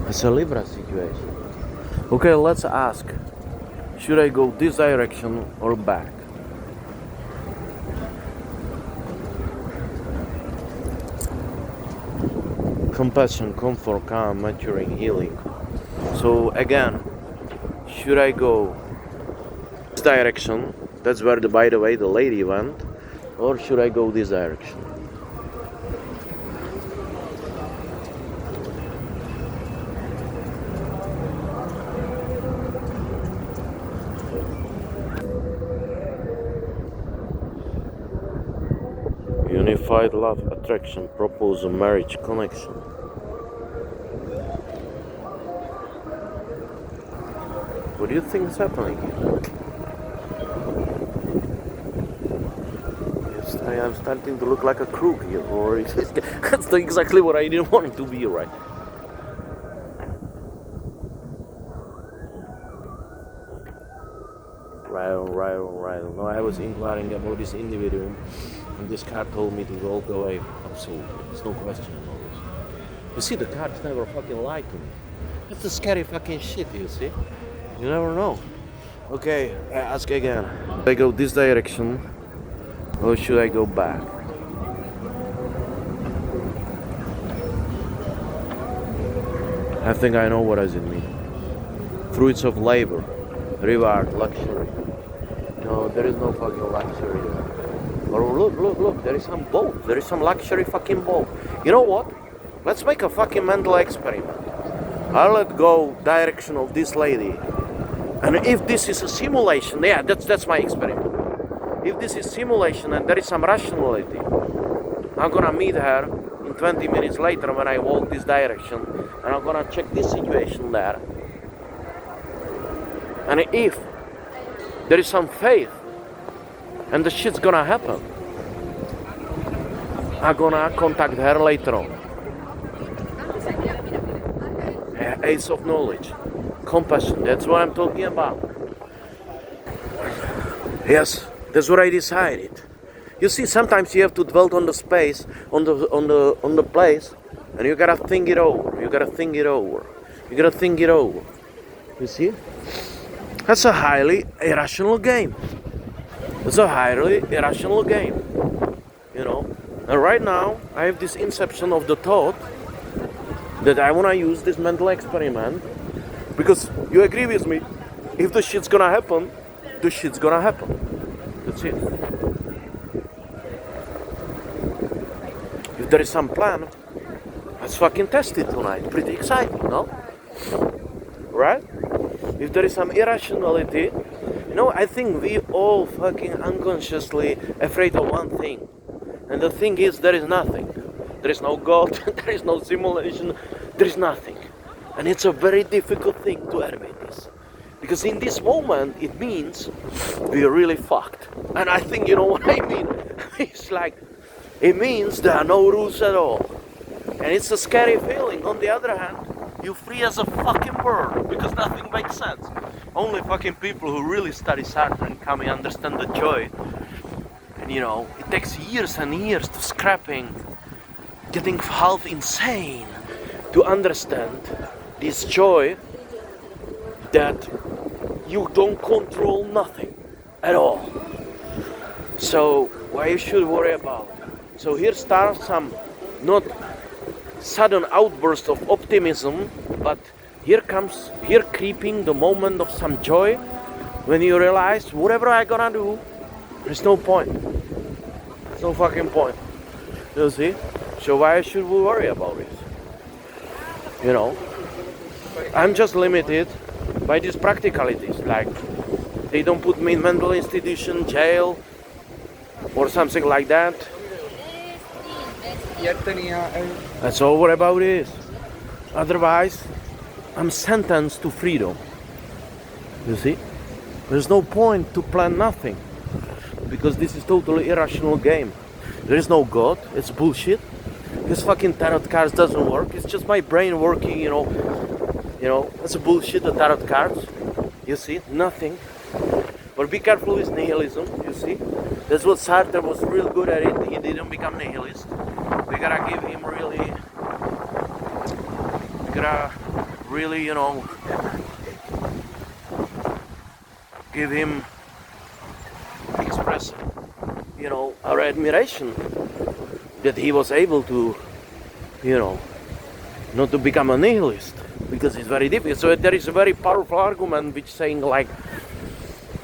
[SPEAKER 1] It's a Libra situation. Okay, let's ask, should I go this direction or back? Compassion, comfort, calm, maturing, healing. So again, should I go this direction? That's where, by the way, the lady went. Or should I go this direction? Unified love, attraction, proposal, marriage, connection. What do you think is happening here? Yes, I am starting to look like a crook here, or that's exactly what I didn't want it to be, right? Right. No, I was inquiring about this individual, and this card told me to walk away. Absolutely, there's no question about this. You see, the cards never fucking lied to me. That's the scary fucking shit, you see? You never know. Okay, I ask again. Should I go this direction, or should I go back? I think I know what does it mean. Fruits of labor, reward, luxury. No, there is no fucking luxury there. Or look, there is some boat. There is some luxury fucking boat. You know what? Let's make a fucking mental experiment. I'll let go direction of this lady. And if this is a simulation, yeah, that's my experiment. If this is simulation and there is some rationality, I'm gonna meet her in 20 minutes later when I walk this direction, and I'm gonna check this situation there. And if there is some faith and the shit's gonna happen, I'm gonna contact her later on. Ace of knowledge, compassion, that's what I'm talking about. Yes, that's what I decided. You see, sometimes you have to dwell on the space, on the place, and you gotta think it over. You see? That's a highly irrational game. And right now, I have this inception of the thought that I wanna use this mental experiment, because you agree with me, if the shit's gonna happen, the shit's gonna happen. That's it. if there is some plan, let's fucking test it tonight. Pretty exciting, no? Right? If there is some irrationality, I think we all fucking unconsciously afraid of one thing. And the thing is, there is nothing. There is no God, there is no simulation, there is nothing. And it's a very difficult thing to admit this. Because in this moment, it means we're really fucked. And I think, you know what I mean? It's like, it means there are no rules at all. And it's a scary feeling. On the other hand, you're free as a fucking bird, because nothing makes sense. Only fucking people who really study Sartre and Camus understand the joy. And it takes years and years to scrapping, getting half insane to understand this joy that you don't control nothing at all. So why you should worry about? So here starts some not sudden outburst of optimism, but here creeping the moment of some joy when you realize whatever I gonna do, there's no point. There's no fucking point. You see? So why should we worry about it? I'm just limited by these practicalities, like they don't put me in mental institution, jail, or something like that. That's all what about it is. Otherwise, I'm sentenced to freedom. You see? There's no point to plan nothing, because this is totally irrational game. There is no God, it's bullshit. This fucking tarot cards doesn't work, it's just my brain working, That's a bullshit, the tarot cards. You see? Nothing. But be careful with nihilism, you see? That's what Sartre was real good at it. He didn't become nihilist. We gotta give him really, give him, express, our admiration that he was able to, not to become a nihilist, because it's very difficult. So there is a very powerful argument which saying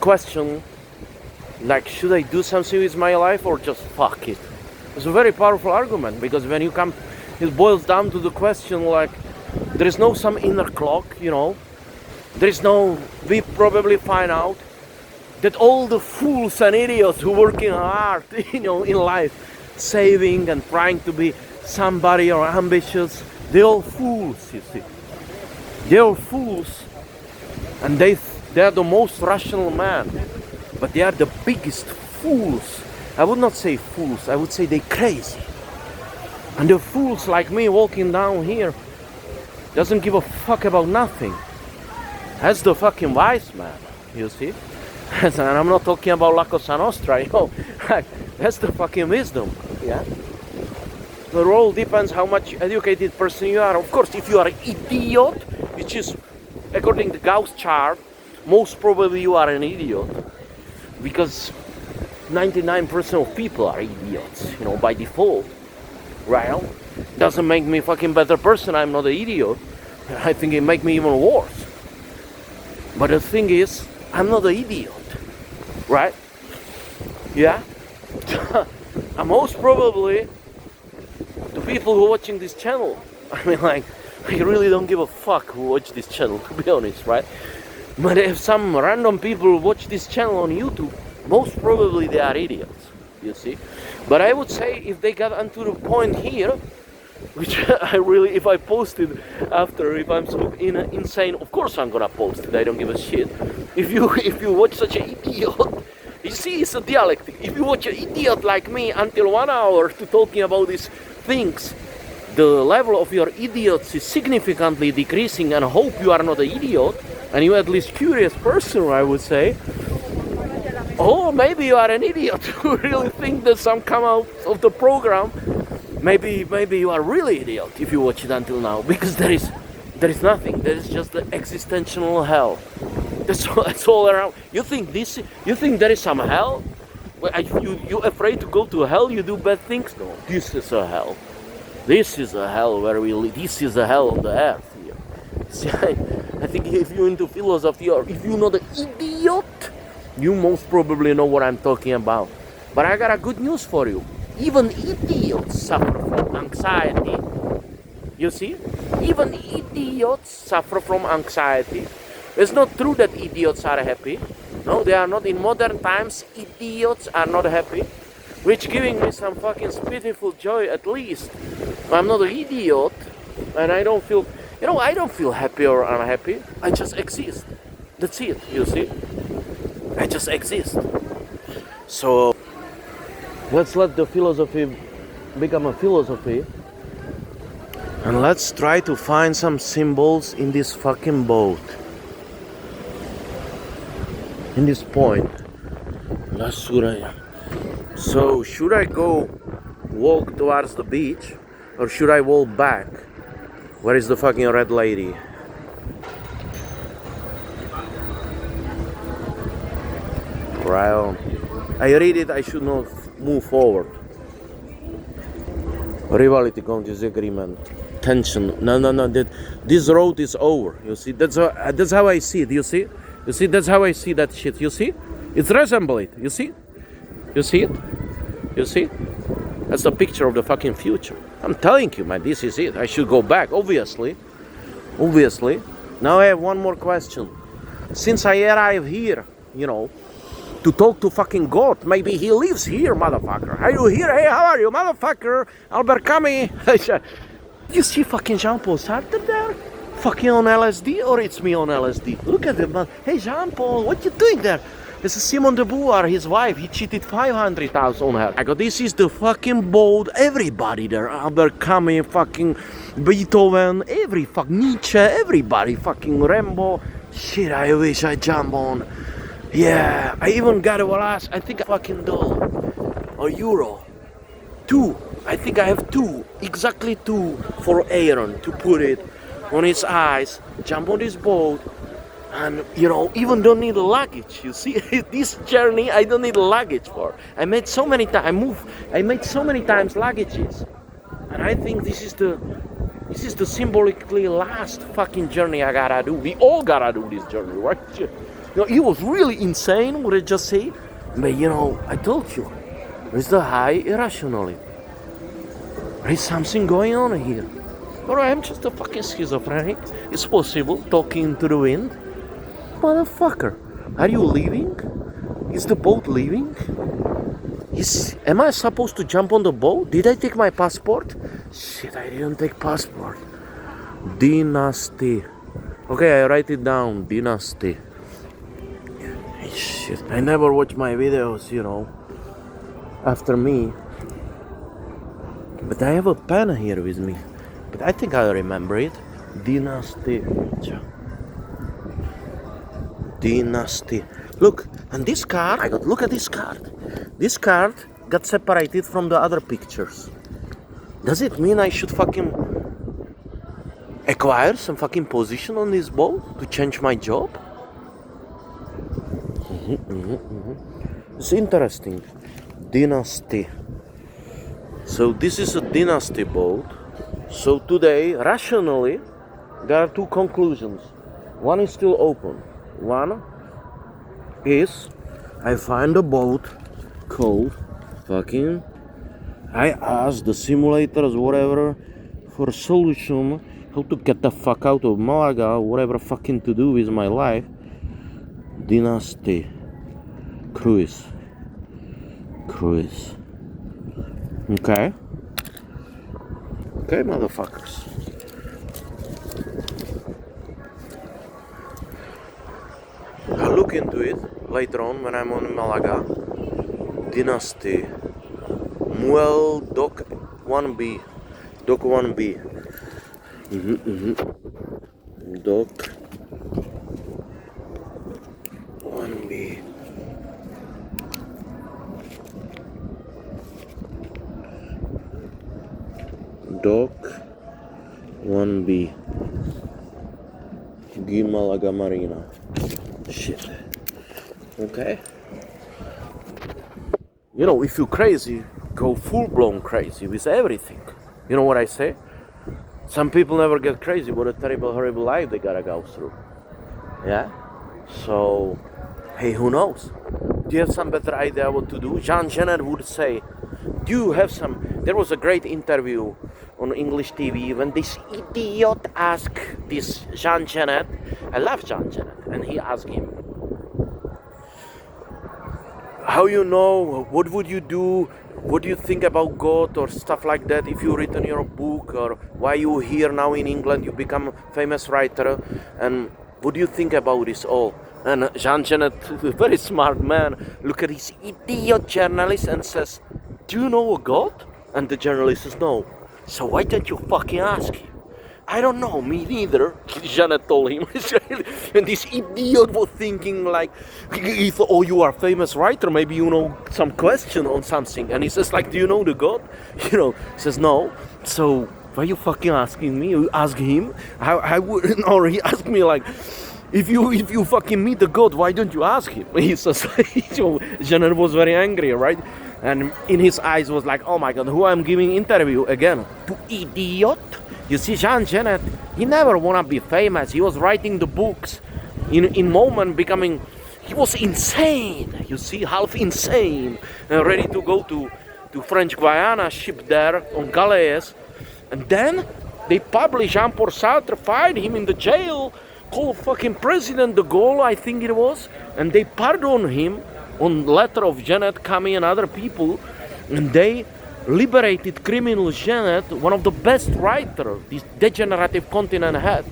[SPEAKER 1] question, should I do something with my life or just fuck it? It's a very powerful argument, because when you come, it boils down to the question there is no some inner clock, there is no, we probably find out that all the fools and idiots who working hard, in life, saving and trying to be somebody or ambitious, they're all fools, you see. They're all fools, and they're the most rational man, but they are the biggest fools. I would not say fools, I would say they're crazy. And the fools like me walking down here doesn't give a fuck about nothing. That's the fucking wise man, you see. And I'm not talking about La Cosa Nostra, that's the fucking wisdom, yeah. The role depends how much educated person you are. Of course, if you are an idiot, which is according to Gauss chart, most probably you are an idiot, because 99% of people are idiots, by default, right? Doesn't make me a fucking better person. I'm not an idiot. I think it makes me even worse. But the thing is, I'm not an idiot, right? Yeah? And most probably, the people who are watching this channel, I really don't give a fuck who watch this channel, to be honest, right? But if some random people watch this channel on YouTube, most probably they are idiots, you see. But I would say if they got onto the point here, which if I post it after, if I'm so insane, of course I'm gonna post it, I don't give a shit. If you watch such an idiot, you see, it's a dialectic. If you watch an idiot like me until 1 hour to talking about these things, the level of your idiots is significantly decreasing, and I hope you are not an idiot, and you're at least curious person, I would say. Oh, maybe you are an idiot who really think that some come out of the program. Maybe you are really idiot if you watch it until now, because there is nothing. There is just the existential hell. That's all around. You think there is some hell? You afraid to go to hell? You do bad things? No, this is a hell. This is a hell where we live. This is a hell on the earth here. See, I think if you're into philosophy, or if you're not an idiot, you most probably know what I'm talking about. But I got a good news for you. Even idiots suffer from anxiety. You see? Even idiots suffer from anxiety. It's not true that idiots are happy. No, they are not. In modern times, idiots are not happy. Which giving me some fucking pitiful joy at least. I'm not an idiot. And I don't feel, I don't feel happy or unhappy. I just exist. That's it, you see? I just exist. So, let's let the philosophy become a philosophy. And let's try to find some symbols in this fucking boat. In this point. So, should I go walk towards the beach? Or should I walk back? Where is the fucking red lady? Right. I read it, I should not move forward. Rivalry, disagreement, tension. No. This road is over. You see, that's how I see it. You see, that's how I see that shit. You see, it's resemble it. You see it. You see, that's the picture of the fucking future. I'm telling you, man, this is it. I should go back, obviously. Now I have one more question. Since I arrived here, to talk to fucking God, maybe he lives here, motherfucker. Are you here? Hey, how are you, motherfucker? Albert Camus. You see fucking Jean-Paul Sartre there? Fucking on LSD, or it's me on LSD? Look at him, man. Hey, Jean-Paul, what you doing there? This is Simone de Beauvoir, his wife. He cheated 500,000 on her. I go, this is the fucking boat. Everybody there. Albert Camus, fucking Beethoven, Nietzsche, everybody. Fucking Rambo. Shit, I wish I jump on. Yeah, I even got a glass. I think a fucking dollar or euro. 2. I think I have 2. Exactly 2 for Aaron to put it on his eyes. Jump on this boat. And, even don't need luggage. You see, this journey I don't need luggage for. I made so many times luggages. And I think this is the symbolically last fucking journey I gotta do. We all gotta do this journey, right? It was really insane what I just said. But, I told you, there's the high irrationality. There is something going on here. Or I'm just a fucking schizophrenic. It's possible, talking to the wind. Motherfucker, are you leaving? Is the boat leaving? Am I supposed to jump on the boat? Did I take my passport? Shit, I didn't take passport. Dynasty. Okay, I write it down. Dynasty. Shit, I never watch my videos, after me. But I have a pen here with me. But I think I remember it. Dynasty. Dynasty. Look, and this card, look at this card. This card got separated from the other pictures. Does it mean I should fucking acquire some fucking position on this boat to change my job? It's interesting. Dynasty. So this is a dynasty boat. So today, rationally, there are 2 conclusions. One is still open. One is I find a boat called fucking, I asked the simulators, whatever, for a solution how to get the fuck out of Malaga, whatever fucking to do with my life. Dynasty. Cruise. Okay, motherfuckers. I'll look into it later on when I'm on Malaga. Dynasty. Muel Dock 1B. Dock 1B. Dock 1B. Dock 1B. Malaga Marina. Shit. Okay. If you're crazy, go full-blown crazy with everything. You know what I say? Some people never get crazy. What a terrible, horrible life they gotta go through. Yeah? So, hey, who knows? Do you have some better idea what to do? Jean Genet would say, Do you have some? There was a great interview on English TV when this idiot asked this Jean Genet. I love Jean Genet, and he asked him, "How you know? What would you do? What do you think about God or stuff like that? If you written your book, or why you here now in England? You become a famous writer, and what do you think about this all?" And Jean Genet, a very smart man, look at this idiot journalist and says, "Do you know a God?" And the journalist says, "No." "So why don't you fucking ask him?" "I don't know, me neither," Janet told him. And this idiot was thinking like, he thought, "Oh, you are a famous writer, maybe you know some question on something." And he says like, "Do you know the God?" He says, "No." "So why are you fucking asking me?" You ask him. I would, or he asked me like, if you fucking meet the God, why don't you ask him?" He says, Janet was very angry, right? And in his eyes was like, "Oh my God, who I'm giving interview again? To idiot?" You see, Jean Genet, he never wanna be famous. He was writing the books in moment becoming, he was insane. You see, half insane, ready to go to French Guiana, ship there on galleys. And then they publish Jean-Paul Sartre, fired him in the jail, called fucking President de Gaulle, I think it was, and they pardoned him on letter of Genet, Camus and other people, and they liberated criminal Genet, one of the best writers this degenerative continent had.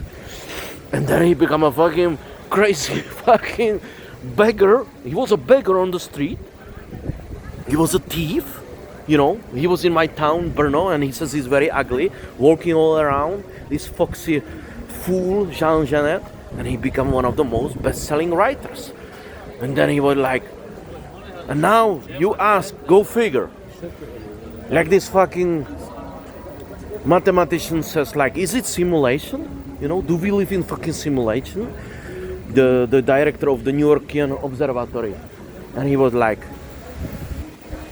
[SPEAKER 1] And then he became a fucking crazy fucking beggar. He was a beggar on the street. He was a thief. He was in my town, Brno, and he says he's very ugly, walking all around, this foxy fool, Jean Genet, and he became one of the most best-selling writers. And then he was like, and now you ask, go figure. Like this fucking mathematician says, like, is it simulation? Do we live in fucking simulation? The director of the New Yorkian Observatory. And he was like,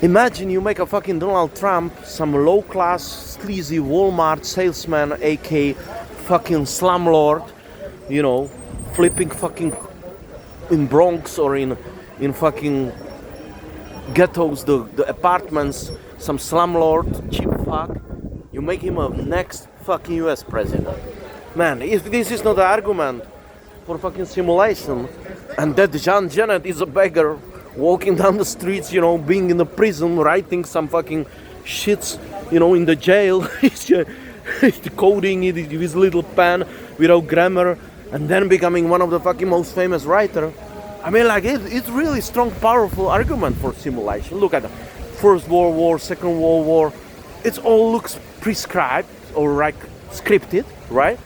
[SPEAKER 1] imagine you make a fucking Donald Trump, some low-class, sleazy Walmart salesman, aka fucking slumlord, flipping fucking in Bronx or in fucking ghettos, the apartments, some slumlord, cheap fuck. You make him a next fucking US president. Man, if this is not an argument for fucking simulation, and that Jean Genet is a beggar walking down the streets, being in the prison, writing some fucking shits, in the jail, he's coding it with his little pen without grammar, and then becoming one of the fucking most famous writer. I mean, like, it's really strong, powerful argument for simulation. Look at the First World War, Second World War. It all looks prescribed or like scripted, right?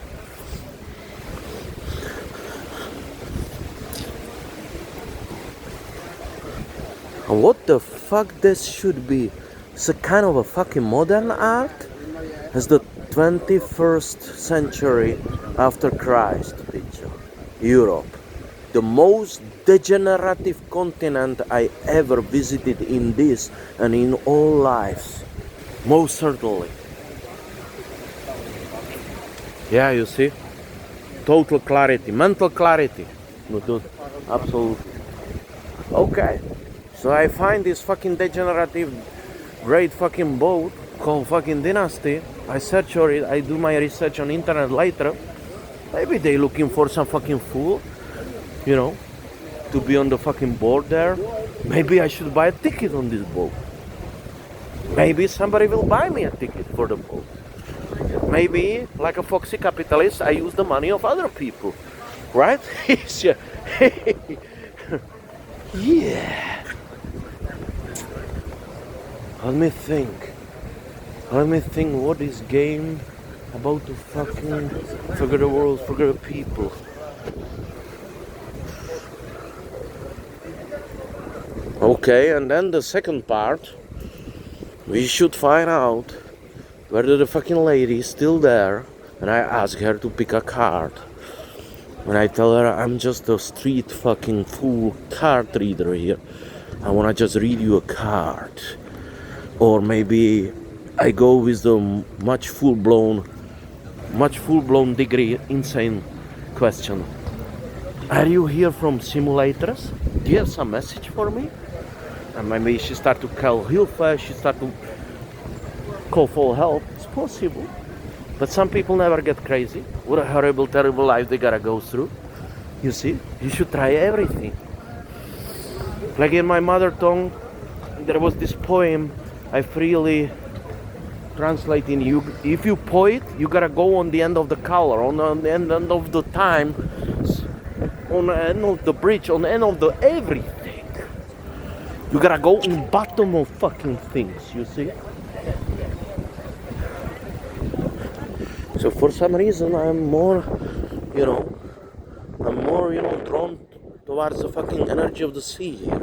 [SPEAKER 1] What the fuck this should be? It's a kind of a fucking modern art? It's the 21st century after Christ picture. Europe. The most degenerative continent I ever visited in this and in all lives. Most certainly. Yeah, you see? Total clarity, mental clarity. No, dude, absolutely. Okay. So I find this fucking degenerative great fucking boat called fucking Dynasty. I search for it, I do my research on internet later. Maybe they looking for some fucking fool, to be on the fucking board there. Maybe I should buy a ticket on this boat. Maybe somebody will buy me a ticket for the boat. Maybe, like a foxy capitalist, I use the money of other people. Right? Yeah. Let me think what is game about to fucking forget the world, forget the people. Okay, and then the second part, we should find out whether the fucking lady is still there, and I ask her to pick a card. When I tell her I'm just a street fucking fool card reader here, I wanna just read you a card. Or maybe I go with the much full-blown degree insane question. Are you here from simulators? Do you have some message for me? And maybe she start to call Hilfe, she start to call for help. It's possible. But some people never get crazy. What a horrible, terrible life they gotta go through. You see? You should try everything. Like in my mother tongue, there was this poem I freely translate in you. If you poet, you gotta go on the end of the color, on the end of the time, on the end of the bridge, on the end of the everything. You gotta go in bottom of fucking things, you see? So for some reason I'm more, drawn towards the fucking energy of the sea here.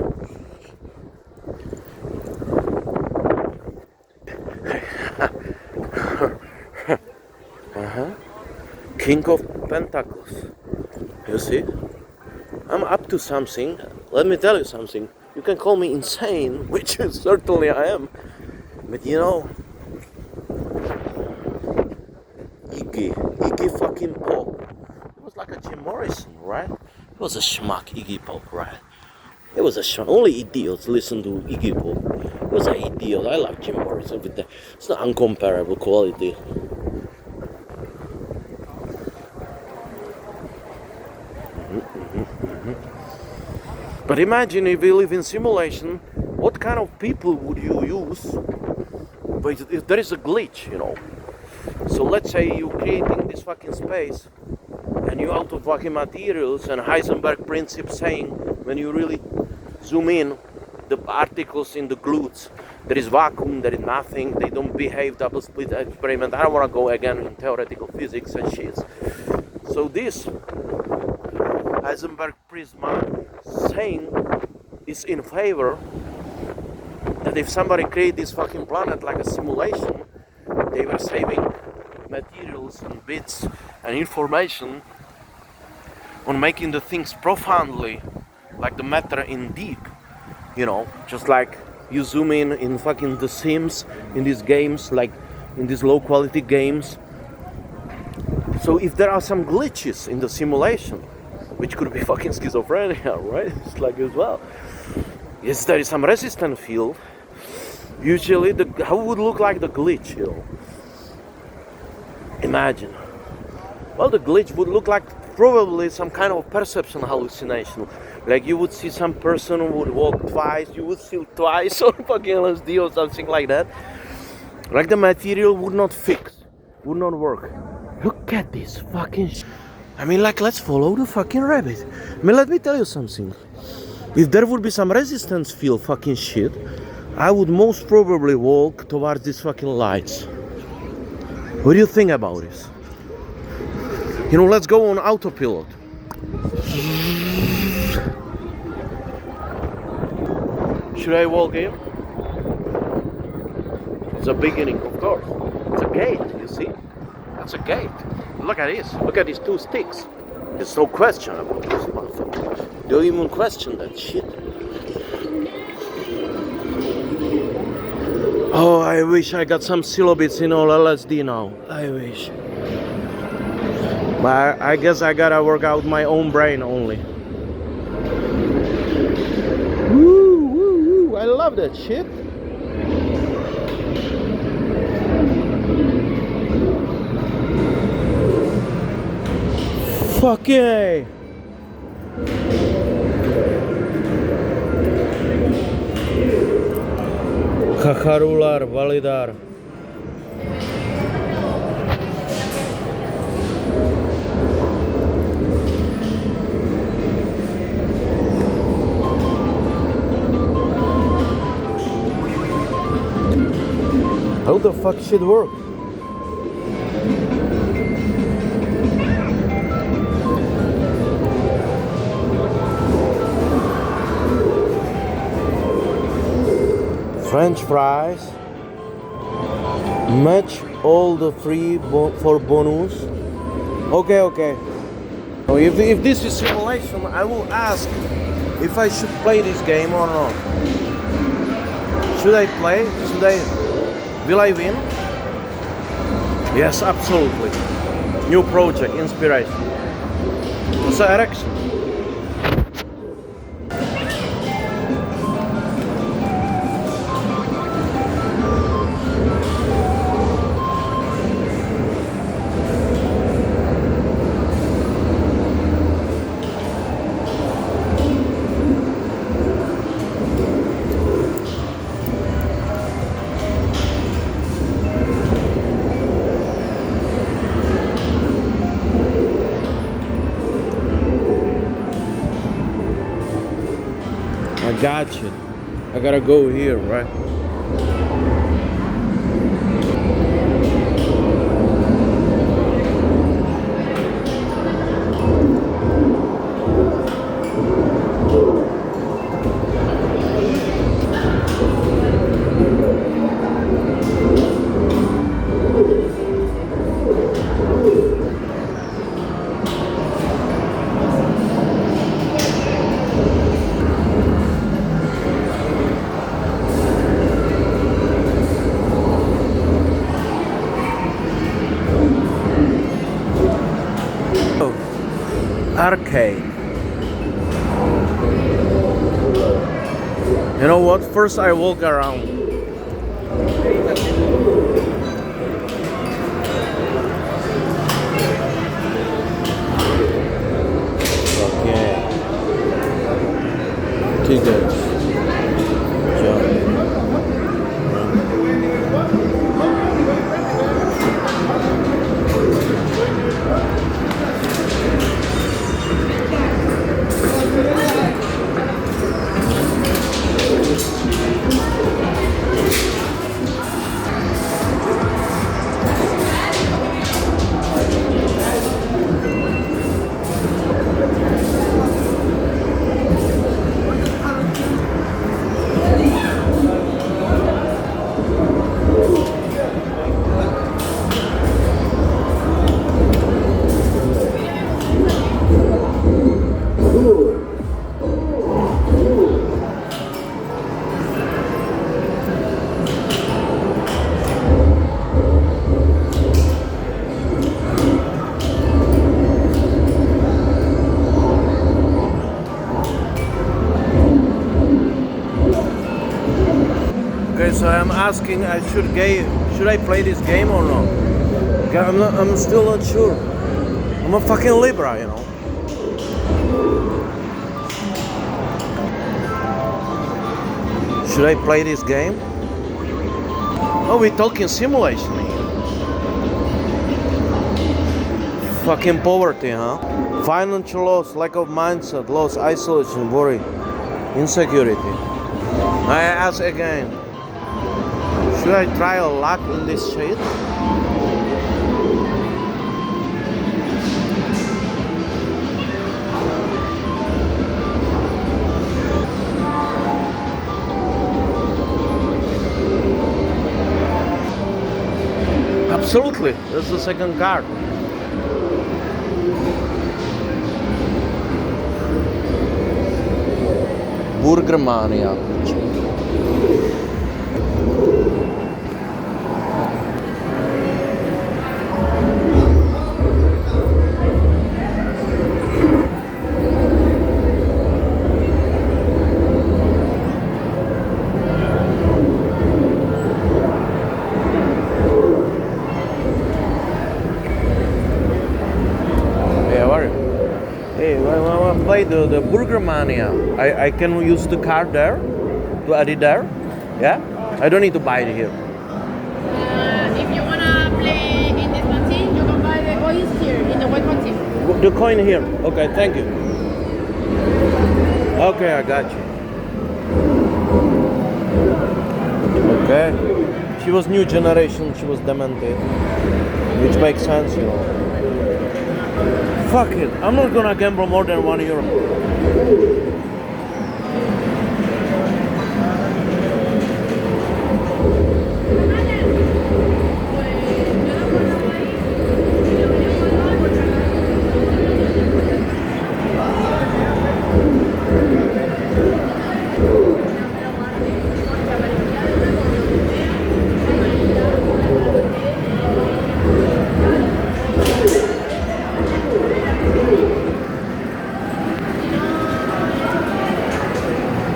[SPEAKER 1] King of Pentacles. You see? I'm up to something. Let me tell you something. You can call me insane, which certainly I am. But Iggy fucking Pop. It was like a Jim Morrison, right? It was a schmuck, Iggy Pop, right? It was a schmuck. Only idiots listen to Iggy Pop. It was an idiot. I love Jim Morrison with that. It's not uncomparable quality. But imagine if we live in simulation, what kind of people would you use if there is a glitch, So let's say you're creating this fucking space and you're out of fucking materials, and Heisenberg principle saying when you really zoom in the particles in the glutes, there is vacuum, there is nothing, they don't behave, double split experiment. I don't want to go again in theoretical physics and shit. So this Heisenberg prisma saying is in favor that if somebody create this fucking planet like a simulation, they were saving materials and bits and information on making the things profoundly like the matter in deep, just like you zoom in fucking The Sims, in these games, like in these low quality games. So if there are some glitches in the simulation, which could be fucking schizophrenia, right? It's like as well. Yes, there is some resistance field. Usually, how would look like the glitch, Imagine. Well, the glitch would look like probably some kind of perception hallucination. Like you would see some person who would walk twice, you would see twice on fucking LSD or something like that. Like the material would not fix, would not work. Look at this fucking let's follow the fucking rabbit. Let me tell you something. If there would be some resistance field fucking shit, I would most probably walk towards these fucking lights. What do you think about this? Let's go on autopilot. Should I walk here? It's a beginning, of course. It's a gate, you see? That's a gate. Look at this. Look at these two sticks. There's no question about this motherfucker. Don't even question that shit. Oh, I wish I got some syllables in all LSD now. I wish. But I guess I gotta work out my own brain only. Woo, woo, woo. I love that shit. Fuck yeah. Chacharular, validar. How the fuck should work? French fries. Match all the free for bonus. Okay. So if this is simulation, I will ask if I should play this game or not. Should I play? Will I win? Yes, absolutely. New project, inspiration. What's the erection? I got you. I gotta go here, right? Arcade. You know what? First I walk around. Okay. Tickets. Jump. Okay, so I'm asking, should I play this game or not? Okay, I'm still not sure. I'm a fucking Libra, you know. Should I play this game? Oh, we're talking simulation here. Fucking poverty, huh? Financial loss, lack of mindset, loss, isolation, worry, insecurity. I ask again. Should I try a luck in this shit? Absolutely, that's the second card. Burgermania. Hey, when I play the Burger Mania, I can use the card there to add it there. Yeah, I don't need to buy it here.
[SPEAKER 2] If you wanna play in this machine, you can buy the coins here in the white machine.
[SPEAKER 1] The coin here. Okay, thank you. Okay, I got you. Okay. She was new generation. She was demented, which makes sense, you know. Fuck it, I'm not gonna gamble more than €1.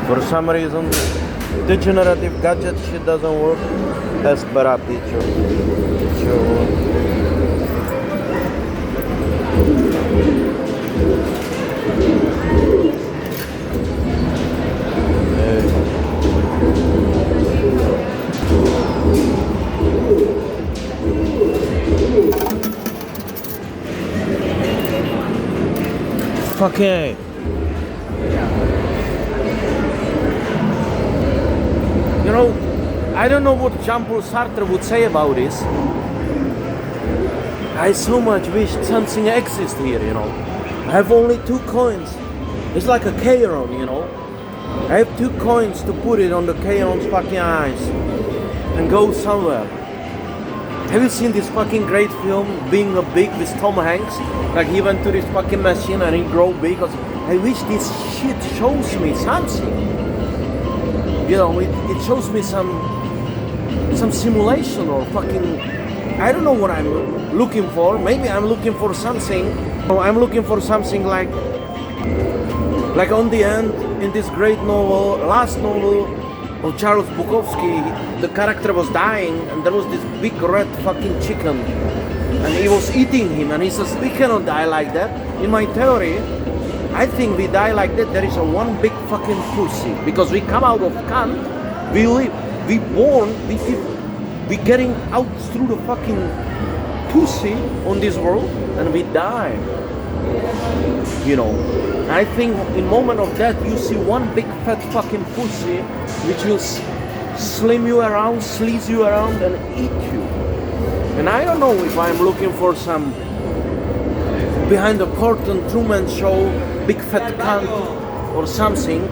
[SPEAKER 1] For some reason, degenerative gadget shit doesn't work. That's better picture. Fucking. You know, I don't know what Jean-Paul Sartre would say about this. I so much wish something exists here, you know. I have only 2 coins. It's like a Chiron, you know. I have 2 coins to put it on the Chiron's fucking eyes and go somewhere. Have you seen this fucking great film, Being a Big, with Tom Hanks? Like he went to this fucking machine and he grew big. I wish this shit shows me something. You know, it shows me some simulation or fucking, I don't know what I'm looking for. Maybe I'm looking for something. I'm looking for something like on the end in this great novel, last novel of Charles Bukowski, the character was dying and there was this big red fucking chicken and he was eating him and he says, we cannot die like that. In my theory, I think we die like that. There is a one big fucking pussy because we come out of cunt, we live, we born, we getting out through the fucking pussy on this world and we die. You know, I think in moment of death you see one big fat fucking pussy which will slim you around, sleaze you around and eat you. And I don't know if I'm looking for some behind the curtain Truman Show, big fat cunt or something,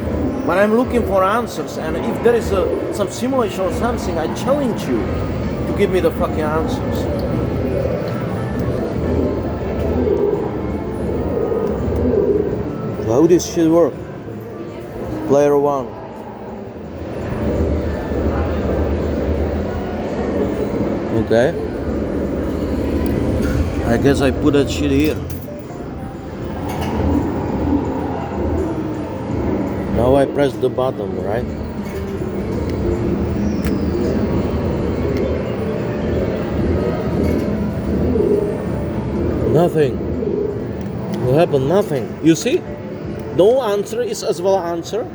[SPEAKER 1] but I'm looking for answers. And if there is some simulation or something, I challenge you to give me the fucking answers. How this shit work? Player 1. Okay. I guess I put that shit here. Now I press the button, right? Nothing. What happened? Nothing. You see? No answer is as well answer.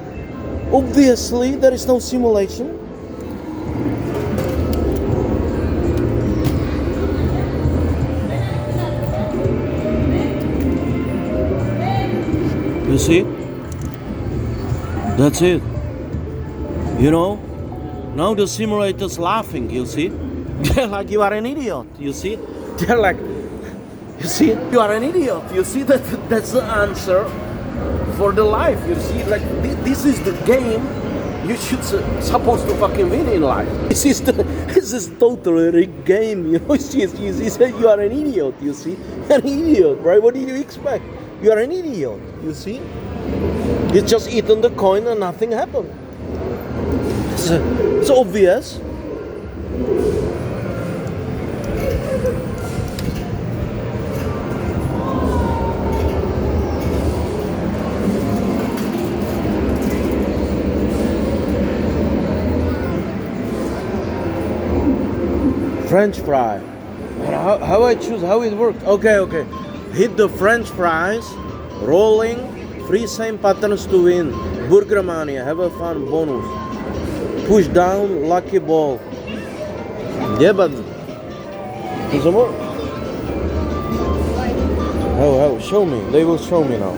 [SPEAKER 1] Obviously, there is no simulation. You see? That's it. You know? Now the simulator's laughing, you see? They're like, you are an idiot, you see? They're like, you see? You are an idiot, you see? That's the answer for the life, you see, like this is the game you should supposed to fucking win in life. This is totally rigged game, you know. You said you are an idiot, you see, an idiot, right? What did you expect? You are an idiot, you see. You just eaten the coin and nothing happened. It's obvious. French fry. How I choose, how it works? Okay. Hit the French fries, rolling, 3 same patterns to win. Burger Mania, have a fun bonus. Push down, lucky ball. Yeah, but there's some more. How? Show me. They will show me now.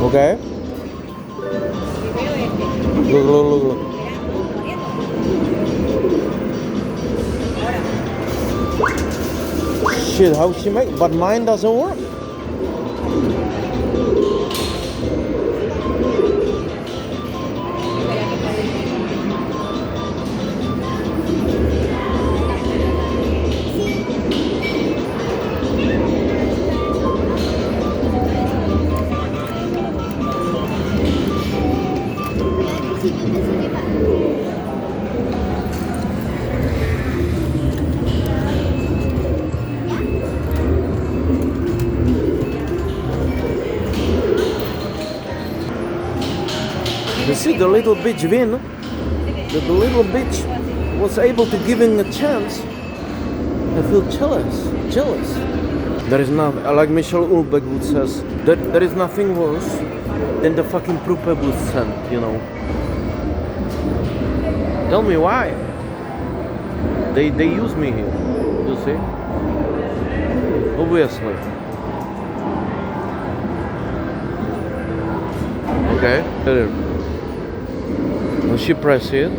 [SPEAKER 1] Okay. Look. Shit, how she make? But mine doesn't work. You see, the little bitch win. The little bitch was able to give him a chance. I feel jealous. There is nothing, like Michel Houellebecq would says, that there is nothing worse than the fucking probable scent, you know. Tell me why. They use me here, you see? Obviously. Okay. When she press it,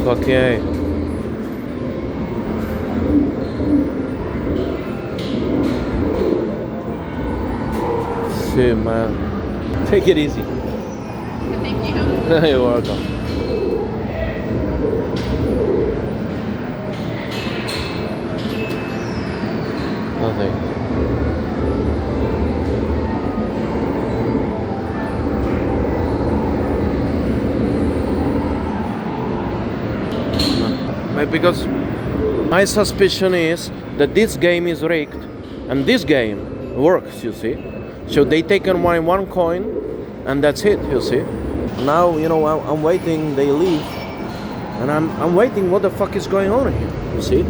[SPEAKER 1] okay. See, man. Take it easy.
[SPEAKER 2] Thank you.
[SPEAKER 1] You're welcome. Nothing. Because my suspicion is that this game is rigged and this game works, you see. So they taken one coin and that's it, you see. Now, you know, I'm waiting, they leave, and I'm waiting what the fuck is going on here, you see.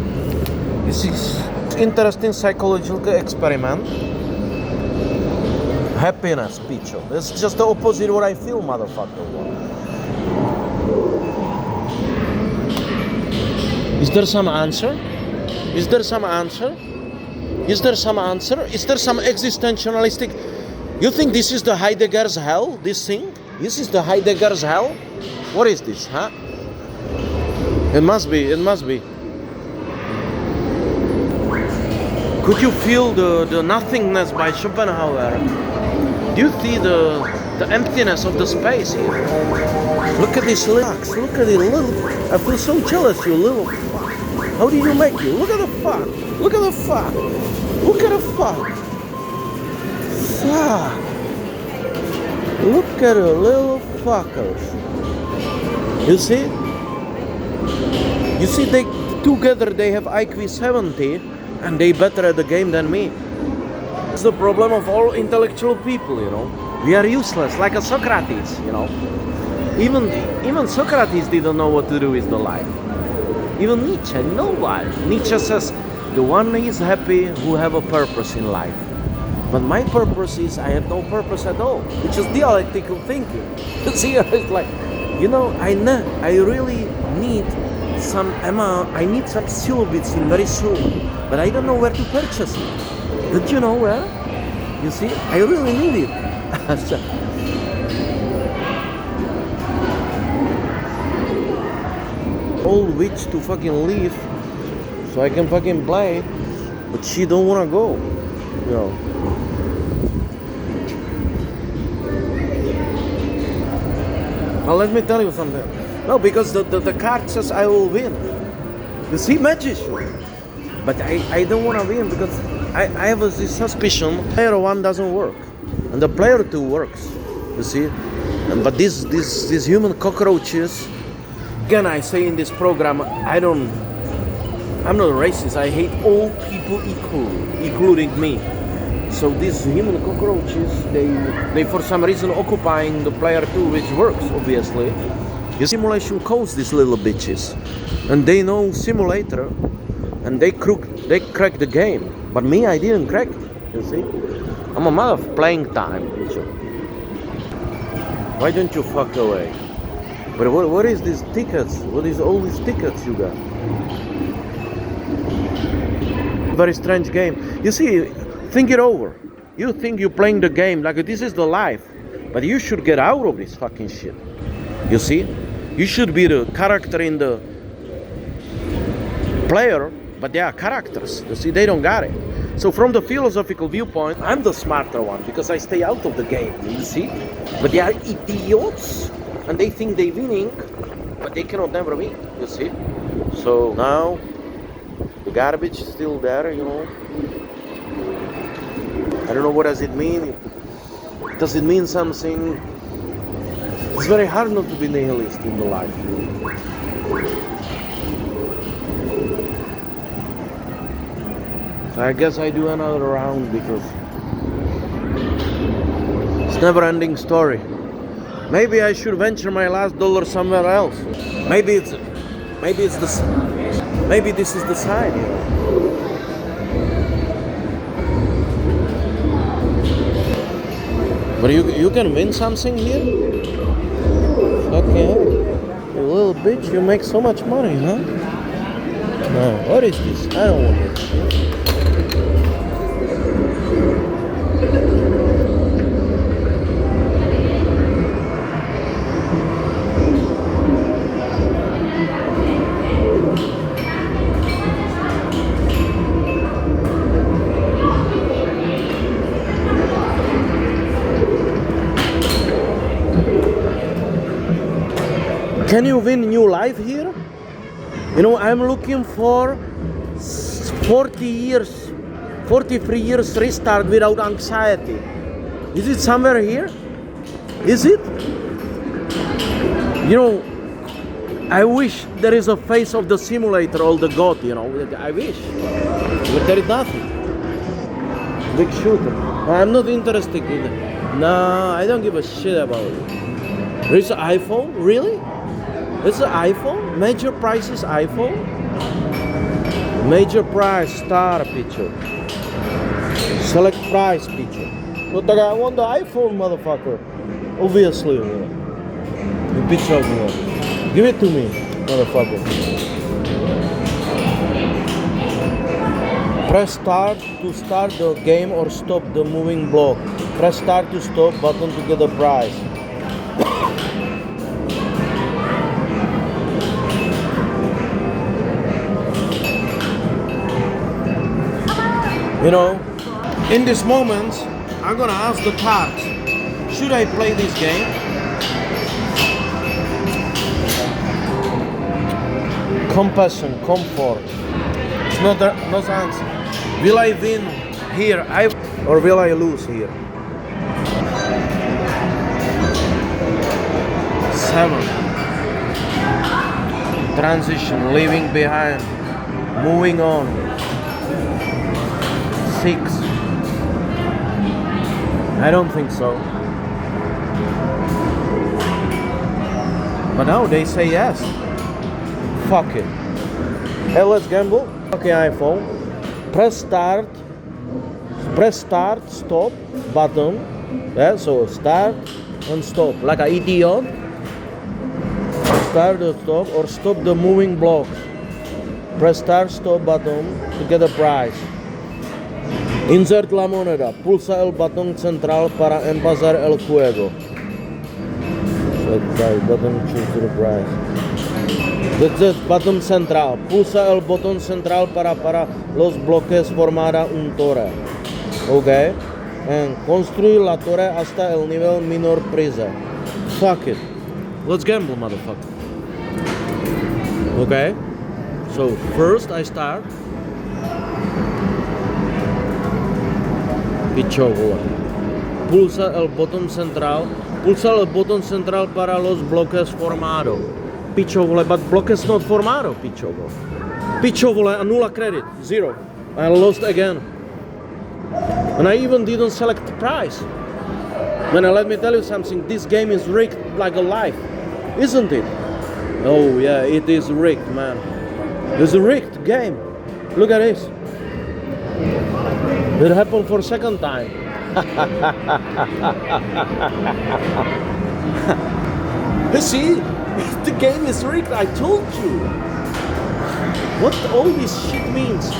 [SPEAKER 1] This is interesting psychological experiment. Happiness, Picho. It's just the opposite of what I feel, motherfucker. Is there some answer? Is there some answer? Is there some answer? Is there some existentialistic? You think this is the Heidegger's hell, this thing? This is the Heidegger's hell? What is this, huh? It must be, it must be. Could you feel the nothingness by Schopenhauer? Do you see the emptiness of the space here? Look at this little, look at it little, I feel so jealous, you little fuck. How did you make it? Look at the fuck, look at the fuck, look at the fuck. Fuck. Look at the little fuckers. You see? You see, they together they have IQ 70 and they better at the game than me. It's the problem of all intellectual people, you know. We are useless, like a Socrates, you know. Even Socrates didn't know what to do with the life. Even Nietzsche, nobody. Nietzsche says, the one is happy who have a purpose in life. But my purpose is I have no purpose at all, which is dialectical thinking. See, it's like, you know, I really need some I need some psilocybin very soon, but I don't know where to purchase it. Did you know where? You see, I really need it. Old witch to fucking leave so I can fucking play, but she don't wanna go, you know. Now let me tell you something. No, because the card says I will win. You see, magician. But I don't want to win because I have this suspicion player 1 doesn't work. And the player 2 works. You see? But these human cockroaches, again I say in this program, I'm not racist. I hate all people equally, including me. So these human cockroaches, they for some reason occupying the player 2, which works obviously. The simulation codes these little bitches, and they know simulator, and they crack the game. But me, I didn't crack it. You see, I'm a matter of playing time. Why don't you fuck away? But what is these tickets? What is all these tickets you got? Very strange game. You see, think it over. You think you're playing the game like this is the life, but you should get out of this fucking shit. You see? You should be the character in the player, but they are characters. You see, they don't got it. So from the philosophical viewpoint, I'm the smarter one because I stay out of the game, you see? But they are idiots, and they think they're winning, but they cannot never win, you see? So now, the garbage is still there, you know? I don't know what does it mean. Does it mean something? It's very hard not to be nihilist in the life. So I guess I do another round because it's never-ending story. Maybe I should venture my last dollar somewhere else. Maybe this is the sign. You know? But you can win something here? Okay, you little bitch, you make so much money, huh? No, what is this? I don't want it. Can you win new life here? You know, I'm looking for 40 years, 43 years restart without anxiety. Is it somewhere here? Is it? You know, I wish there is a face of the simulator or the god, you know. I wish. But there is nothing. Big shooter. I'm not interested in it. No, I don't give a shit about it. There's an iPhone? Really? It's an iPhone? Major price is iPhone? Major price, star picture. Select price picture. But I want the iPhone, motherfucker. Obviously. The picture of me. Give it to me, motherfucker. Press start to start the game or stop the moving block. Press start to stop button to get the prize. You know, in this moment, I'm gonna ask the cards, should I play this game? Compassion, comfort. It's not answer. Will I win here, or will I lose here? 7. Transition, leaving behind, moving on. 6. I don't think so. But now they say yes. Fuck it. Hey, let's gamble. Okay, iPhone. Press start, stop, button. Yeah, so start and stop. Like an idiot. Start or stop, or stop the moving blocks. Press start, stop button to get a prize. Insert la moneda. Pulsa el botón central para empezar el juego. Select button, choose the prize. That's it, button central. Pulsa el botón central para los bloques formada un torre. Okay? And construir la torre hasta el nivel menor prisa. Fuck it. Let's gamble, motherfucker. Okay? So, first I start. Pichogua. Pulsa el botón central para los bloques formado. Pichogua, but bloques not formado, pichogua. Pichogua, anula credit, 0. I lost again. And I even didn't select the price. Man, let me tell you something, this game is rigged like a life, isn't it? Oh yeah, it is rigged, man. It's a rigged game. Look at this. It happened for second time. See, the game is rigged, I told you. What all this shit means?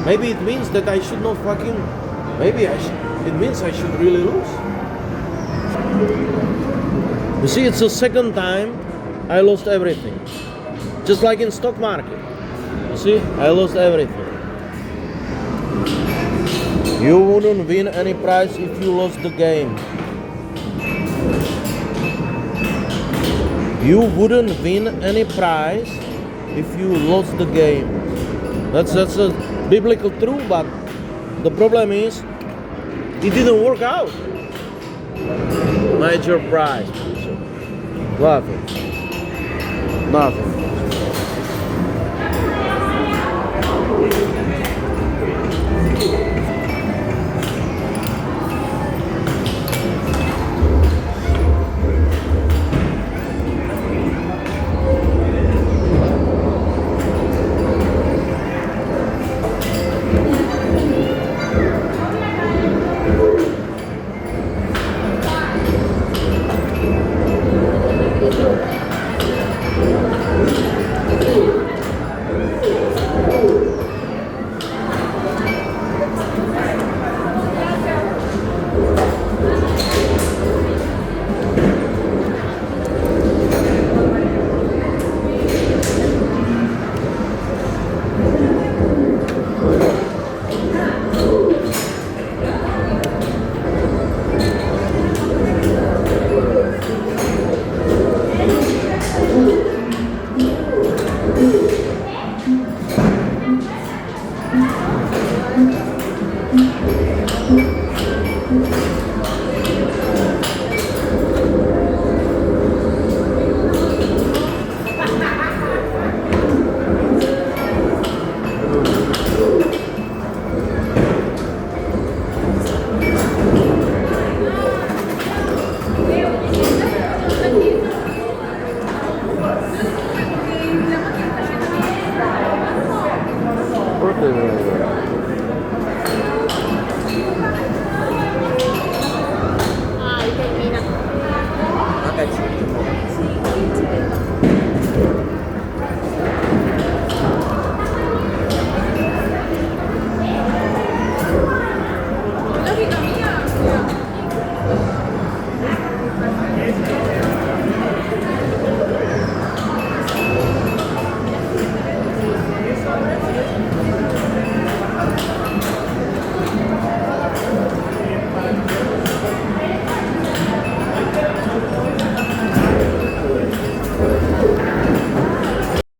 [SPEAKER 1] Maybe it means that I should not fucking... it means I should really lose. You see, it's the second time I lost everything. Just like in stock market. You see, I lost everything. You wouldn't win any prize if you lost the game. You wouldn't win any prize if you lost the game. That's a biblical truth, but the problem is it didn't work out. Major prize. Nothing.